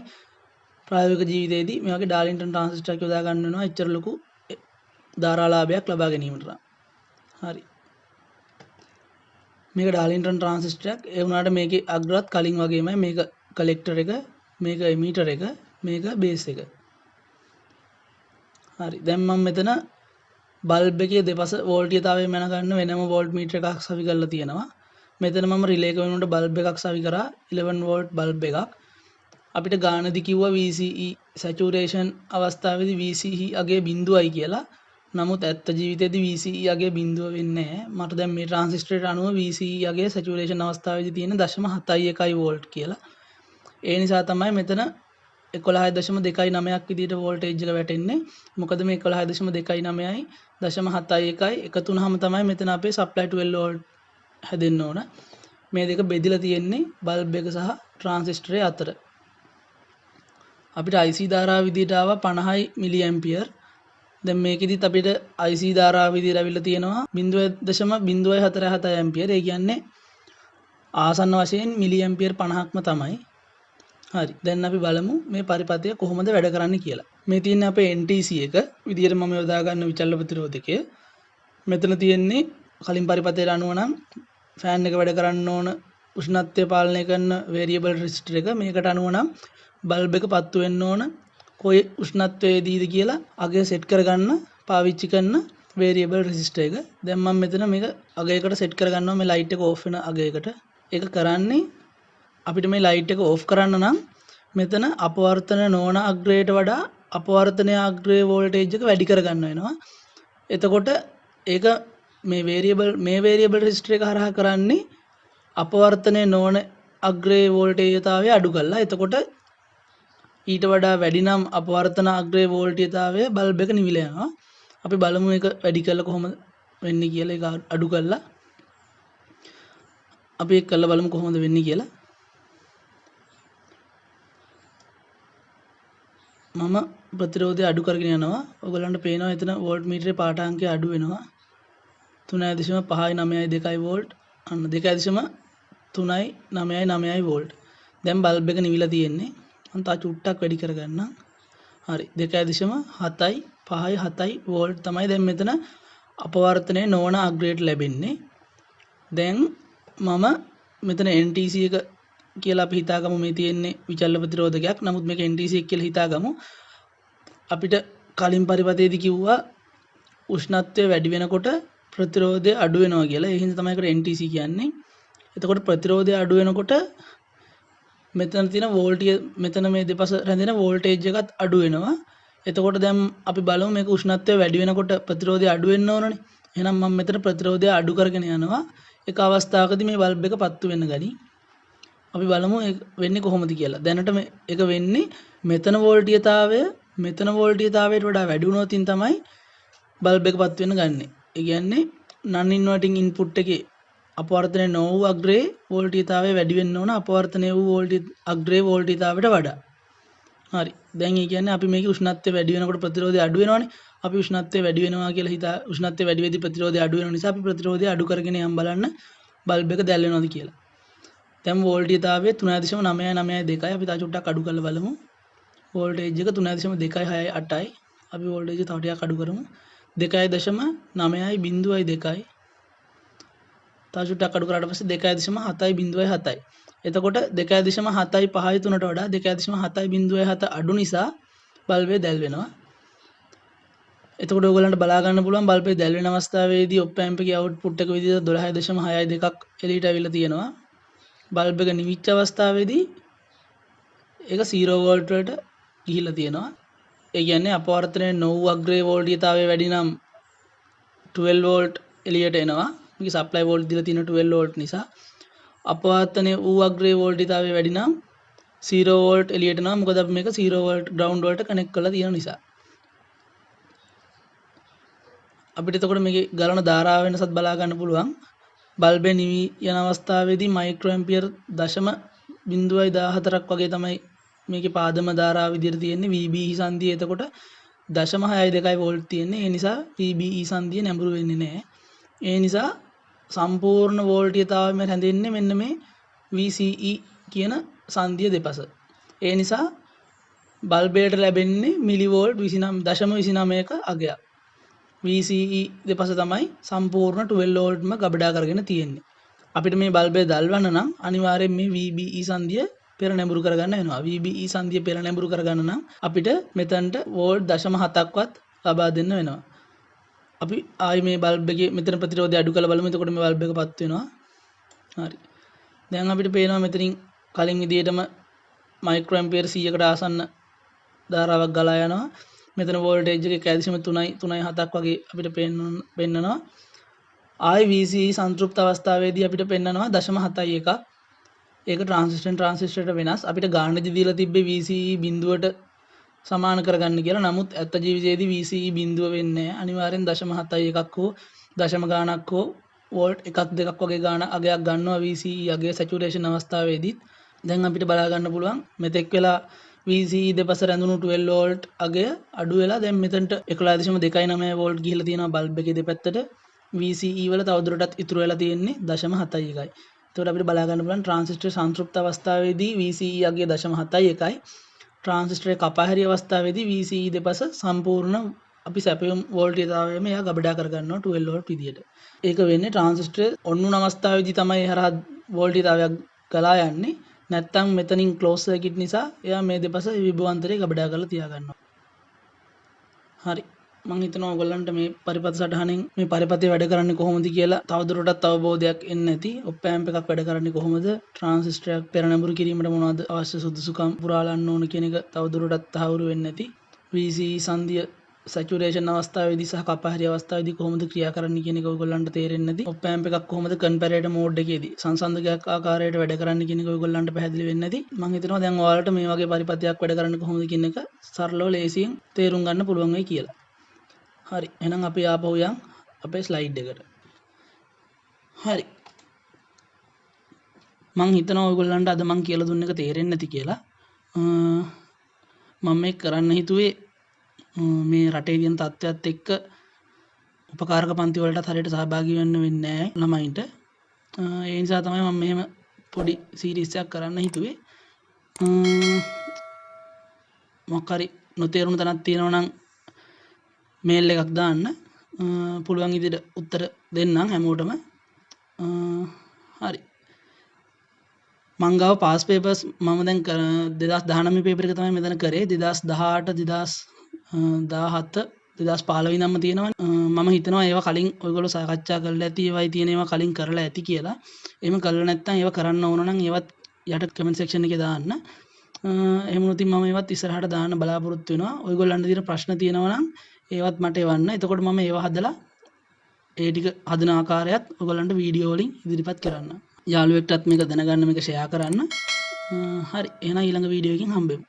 ප්‍රායෝගික ජීවිතයේදී මේ වගේ ඩාර්ලින්ටන් ට්‍රාන්සිස්ටරයක් යොදා ගන්න වෙනවා. එච්චර ලොකු ධාරාලාභයක් ලබා ගැනීමට. හරි. මේක ඩාර්ලින්ටන් ට්‍රාන්සිස්ටරයක්. ඒ වුණාට මේකේ අග්‍රත් කලින් වගේමයි. මේක කලෙක්ටර් එක, මේක එමීටර් එක, මේක බේස් එක. හරි. දැන් මම මෙතන බල්බ් එකේ දෙපස වෝල්ටීයතාවය මැනගන්න වෙනම වෝල්ට් මීටර එකක් සවි කරලා තියෙනවා. මෙතන මම රිලේ එක වෙනුවට බල්බ් එකක් සවි කරා 11 වෝල්ට් බල්බ් එකක්. අපිට ගානදි කිව්වා VCE සැචුරේෂන් අවස්ථාවේදී VCE අගේ 0යි කියලා. නමුත් ඇත්ත ජීවිතේදී VCE අගේ 0 වෙන්නේ නැහැ. මට දැන් මේ ට්‍රාන්සිස්ටරයට අනුව VCE අගේ සැචුරේෂන් අවස්ථාවේදී තියෙන 0.71 වෝල්ට් කියලා. ඒ නිසා තමයි මෙතන 11.29ක් විදිහට වෝල්ටේජ් එක වැටෙන්නේ. මොකද මේ 11.29යි 0.71යි එකතු වුනහම තමයි මෙතන අපේ සප්ලයි 12 වෝල්ට් හැදෙන්න ඕන. මේ දෙක බෙදලා තියෙන්නේ බල්බ් එක සහ ට්‍රාන්සිස්ටරේ අතර. අපිට IC ධාරාව විදිහට ආවා 50යි මිලි ඇම්පියර්. දැන් මේකෙදිත් අපිට IC ධාරාව විදිහට අවිල්ලා තියෙනවා 0.047 ඇම්පියර්. ඒ කියන්නේ ආසන්න වශයෙන් මිලි ඇම්පියර් 50ක්ම තමයි. හරි. දැන් අපි බලමු මේ පරිපථය කොහොමද වැඩ කරන්නේ කියලා. මේ තියෙන්නේ අපේ NTC එක. විදිහට මම යොදා ගන්න විචල්්‍ය ප්‍රතිරෝධකය. මෙතන තියෙන්නේ කලින් පරිපථයට අනුව නම් ෆෑන් එක වැඩ කරන්න ඕන උෂ්ණත්වය පාලනය කරන වේරියබල් රෙසිස්ටර් එක. මේකට අනුව නම් බල්බ් එක පත්තු වෙන්න ඕන කොයි උෂ්ණත්වයේදීද කියලා අගය සෙට් කරගන්න පාවිච්චි කරන වේරියබල් රෙසිස්ටර් එක. දැන් මම මෙතන මේක අගයකට සෙට් කරගන්නවා මේ ලයිට් එක ඕෆ් වෙන අගයකට. ඒක කරන්නේ අපිට මේ ලයිට් එක ඕෆ් කරන්න නම් මෙතන අපවර්තන නොවන අග්‍රයට වඩා අපවර්තනයේ අග්‍රයේ වෝල්ටේජ් එක වැඩි කරගන්න වෙනවා. එතකොට ඒක මේ වේරියබල් රෙසිස්ටර් එක හරහා කරන්නේ අපවර්තනයේ නොවන අග්‍රයේ වෝල්ටේජතාවය අඩු කරලා. එතකොට ඊට වඩා වැඩි නම් අපවර්තන අග්‍රයේ වෝල්ටේජතාවය බල්බ් එක නිවිලා යනවා. අපි බලමු ඒක වැඩි කරලා කොහොමද වෙන්නේ කියලා. ඒක අඩු කරලා අපි ඒක කරලා බලමු කොහොමද වෙන්නේ කියලා. මම ප්‍රතිරෝධය අඩු කරගෙන යනවා. ඔයගලන්ට පේනවා එතන වෝල්ට් මීටරේ පාඨාංකය අඩු වෙනවා. 3.59 වෝල්ට්. අන්න 2.399 වෝල්ට්. දැන් බල්බ් එක නිවිලා තියෙන්නේ. මම තා චුට්ටක් වැඩි කරගන්නම්. හරි. 2.75 වෝල්ට් තමයි දැන් මෙතන අපවර්තනය නොවන අග්‍රයට ලැබෙන්නේ. දැන් මම මෙතන NTC එක කියලා අපි හිතාගමු මේ තියෙන්නේ විචල්්‍ය ප්‍රතිරෝධකයක්. නමුත් මේක NTC එක කියලා හිතාගමු. අපිට කලින් පරිපතේදී කිව්වා උෂ්ණත්වය වැඩි වෙනකොට ප්‍රතිරෝධය අඩු වෙනවා කියලා. ඒ හින්දා තමයි ඒකට NTC කියන්නේ. එතකොට ප්‍රතිරෝධය අඩු වෙනකොට මෙතන තියෙන වෝල්ටිය මෙතන මේ දෙපස රැඳෙන වෝල්ටේජ් එකත් අඩු වෙනවා. එතකොට දැන් අපි බලමු මේක උෂ්ණත්වය වැඩි වෙනකොට ප්‍රතිරෝධය අඩු වෙන්න ඕනනේ. එහෙනම් මම මෙතන ප්‍රතිරෝධය අඩු කරගෙන යනවා. එක අවස්ථාවකදී මේ බල්බ් එක පත්තු වෙන්න ගනි. අපි බලමු ඒක වෙන්නේ කොහොමද කියලා. දැනට මේක වෙන්නේ මෙතන වෝල්ටීයතාවයට වඩා වැඩි වුණොත් තමයි බල්බ් එක පත්තු වෙන්න ගන්නෙ. ඒ කියන්නේ non inverting input එකේ අපවර්තනය නොවූ අග්‍රයේ වෝල්ටීයතාවය වැඩි වෙන්න ඕන අපවර්තනය වූ අග්‍රයේ වෝල්ටීයතාවයට වඩා. හරි. දැන් ඒ කියන්නේ අපි මේකේ උෂ්ණත්වය වැඩි වෙනකොට ප්‍රතිරෝධය අඩු වෙනවනේ. අපි උෂ්ණත්වය වැඩි වෙනවා කියලා හිතා උෂ්ණත්වය වැඩි වෙද්දී ප්‍රතිරෝධය අඩු වෙන නිසා අපි ප්‍රතිරෝධය අඩු කරගෙන යම් බලන්න බල්බ් එක දැල් වෙනවද කියලා. දැන් වෝල්ටීයතාවය 3.992යි. අපි තා චුට්ටක් අඩු කරලා බලමු. වෝල්ටේජ් එක 3.268යි. අපි වෝල්ටේජ් තව ටිකක් අඩු කරමු. 2.902යි. තව චුට්ටක් අඩු කරාට පස්සේ 2.707යි. එතකොට 2.75යි 3ට වඩා 2.707 අඩු නිසා බල්බේ දැල් වෙනවා. එතකොට ඔයගොල්ලන්ට බලා ගන්න පුළුවන් බල්බේ දැල් වෙන අවස්ථාවේදී ඔප් ඇම්ප් එකේ අවුට්පුට් එක විදිහට 12.62ක් එළියට අවිල්ලා තියෙනවා. බල්බ් එක නිවිච්ච අවස්ථාවේදී ඒක 0 වෝල්ට් වලට ගිහිල්ලා තියෙනවා. ඒ කියන්නේ අපවර්තනය නොවූ අග්‍රයේ වෝල්ටීයතාවය වැඩි නම් 12 වෝල්ට් එළියට එනවා. මේක සප්ලයි වෝල්ට් දීලා තියෙන 12 වෝල්ට් නිසා. අපවර්තනය වූ අග්‍රයේ වෝල්ටීයතාවය වැඩි නම් 0 වෝල්ට් එළියට එනවා. මොකද අපි මේක 0 වෝල්ට් ග්‍රවුන්ඩ් වලට කනෙක්ට් කරලා තියෙන නිසා. අපිට එතකොට මේකේ ගලන ධාරාව වෙනසත් බලා ගන්න පුළුවන්. බල්බේ නිවි යන අවස්ථාවේදී මයික්‍රෝ ඇම්පියර් 0.14ක් වගේ තමයි මේකේ පාදම ධාරාව විදිහට තියෙන්නේ. VBE සංදිය එතකොට 0.62 වෝල්ට් තියෙන්නේ. ඒ නිසා VBE සංදිය නැඹුරු වෙන්නේ නැහැ. ඒ නිසා සම්පූර්ණ වෝල්ටීයතාවයම රැඳෙන්නේ මෙන්න මේ VCE කියන සංදිය දෙපස. ඒ නිසා බල්බයට ලැබෙන්නේ මිලිවෝල්ට් 29.29ක අගයක්. VCE දෙපස තමයි සම්පූර්ණ 12 වෝල්ට්ම ගබඩා කරගෙන තියෙන්නේ. අපිට මේ බල්බය දල්වන්න නම් අනිවාර්යෙන් මේ VBE සංදිය පෙර නැඹුරු කරගන්න වෙනවා. VBE සංදිය පෙර නැඹුරු කරගන්න නම් අපිට මෙතනට වෝල්ට් 0.7ක්වත් ලබා දෙන්න වෙනවා. අපි ආයි මේ බල්බ් එකේ මෙතන ප්‍රතිරෝධය අඩු කරලා බලමු. එතකොට මේ බල්බ් එක පත් වෙනවා. හරි. දැන් අපිට පේනවා මෙතනින් කලින් විදිහටම මයික්‍රෝ ඇම්පියර් 100කට ආසන්න ධාරාවක් ගලා යනවා. මෙතන වෝල්ටේජ් එක 1.3.7ක් වගේ අපිට පෙන්නනවා. ආයි VCE සංතෘප්ත අවස්ථාවේදී අපිට පෙන්නනවා 0.71ක්. ඒක ट्रांजिस्टरට වෙනස්. අපිට ගානදි දීලා තිබ්බේ VCE බිඳුවට සමාන කරගන්න කියලා. නමුත් ඇත්ත ජීවිතයේදී VCE බිඳුව වෙන්නේ නැහැ. අනිවාර්යෙන් 0.71ක් හෝ දශම ගාණක් හෝ වෝල්ට් 1-2ක් වගේ ගාණ අගයක් ගන්නවා VCE අගයේ සැචුරේෂන් අවස්ථාවේදී. දැන් අපිට බලා ගන්න පුළුවන් මෙතෙක් වෙලා VCE දෙපස රැඳුණු 12 වෝල්ට් අගය අඩු වෙලා දැන් මෙතනට 11.29 වෝල්ට් ගිහිලා තියෙනවා බල්බ් එකේ දෙපැත්තට. VCE වල තවදුරටත් ඉතුරු වෙලා තියෙන්නේ 0.71යි. එතකොට අපිට බලා ගන්න පුළුවන් ට්‍රාන්සිස්ටර් සංතෘප්ත අවස්ථාවේදී VCE අගය 0.71යි. ට්‍රාන්සිස්ටරේ කපා හැරි අවස්ථාවේදී VCE දෙපස සම්පූර්ණ අපි සැපයුම් වෝල්ටීයතාවයම එයා ගබඩා කරගන්නවා 12 වෝල්ට් විදියට. ඒක වෙන්නේ ට්‍රාන්සිස්ටර් ඔන් වුණ අවස්ථාවේදී තමයි හරහා වෝල්ටීයතාවයක් ගලා යන්නේ. නැත්තම් මෙතනින් ක්ලෝස් සර්කිට් නිසා එයා මේ දෙපස විභවාන්තරය ගබඩා කරලා තියාගන්නවා. හරි. මම හිතනවා ඔයගොල්ලන්ට මේ පරිපථ සටහනෙන් මේ පරිපථය වැඩ කරන්නේ කොහොමද කියලා තවදුරටත් අවබෝධයක් එන්න ඇති. ඔප් ඇම්ප් එකක් වැඩ කරන්නේ කොහොමද? ට්‍රාන්සිස්ටරයක් පෙර නැඹුරු කිරීමට මොනවද අවශ්‍ය සුදුසුකම් පුරාලන්න ඕන කියන එක තවදුරටත් තහවුරු වෙන්න ඇති. VCE සංදිය සැචුරේෂන් අවස්ථාවේදී සහ කපහැරි අවස්ථාවේදී කොහොමද ක්‍රියා කරන්නේ කියන එක ඔයගොල්ලන්ට තේරෙන්නේ නැති. ඔප් ඇම්ප් එකක් කොහොමද කම්පැරේටර් මෝඩ් එකේදී සංසන්දකයක් ආකාරයට වැඩ කරන්නේ කියන එක ඔයගොල්ලන්ට පැහැදිලි වෙන්නේ නැති. මම හිතනවා දැන් ඔයාලට මේ වගේ පරිපථයක් වැඩ කරන්නේ කොහොමද කියන එක සරලව ලේසියෙන් තේරුම් ගන්න පුළුවන් වෙයි කියලා. හරි. එහෙනම් අපි ආපහු යන් අපේ ස්ලයිඩ් එකට. හරි. මම හිතනවා ඔයගොල්ලන්ට අද මම කියලා දුන්න එක තේරෙන්නේ නැති කියලා. මම මේක කරන්න හිතුවේ මේ රටේ තියෙන තත්ත්වයක් එක්ක උපකාරක පන්ති වලටත් හරියට සහභාගී වෙන්න වෙන්නේ නැහැ ළමයින්ට. ඒ නිසා තමයි මම මෙහෙම පොඩි සීරීස් එකක් කරන්න හිතුවේ. මොකක් හරි නොතේරුණු තැනක් තියෙනවා නම් මේල් එකක් දාන්න. පුළුවන් විදිහට උත්තර දෙන්නම් හැමෝටම. හරි. මං ගාව පාස් පේපර්ස් මම දැන් 2019 පේපර් එක තමයි මෙතන කරේ. 2018 2017 2015 ඉඳන්ම තියෙනවා. මම හිතනවා ඒවා කලින් ඔයගොල්ලෝ සාකච්ඡා කරලා ඇති, ඒවයි තියෙන ඒවා කලින් කරලා ඇති කියලා. එහෙම කරලා නැත්නම් ඒවා කරන්න ඕන නම් ඒවත් යට කමෙන්ට් සෙක්ෂන් එකේ දාන්න. එහෙම වුණොත් මම ඒවත් ඉස්සරහට දාන්න බලාපොරොත්තු වෙනවා. ඔයගොල්ලන්ට තියෙන ප්‍රශ්න තියෙනවා නම් ඒවත් මට එවන්න. එතකොට මම ඒවා හදලා ඒ ටික හදන ආකාරයත් ඔයගොල්ලන්ට වීඩියෝ වලින් ඉදිරිපත් කරන්න. යාළුවෙක්ටත් මේක දැනගන්න, මේක ෂෙයා කරන්න. හරි. එහෙනම් ඊළඟ වීඩියෝ එකකින් හම්බෙමු.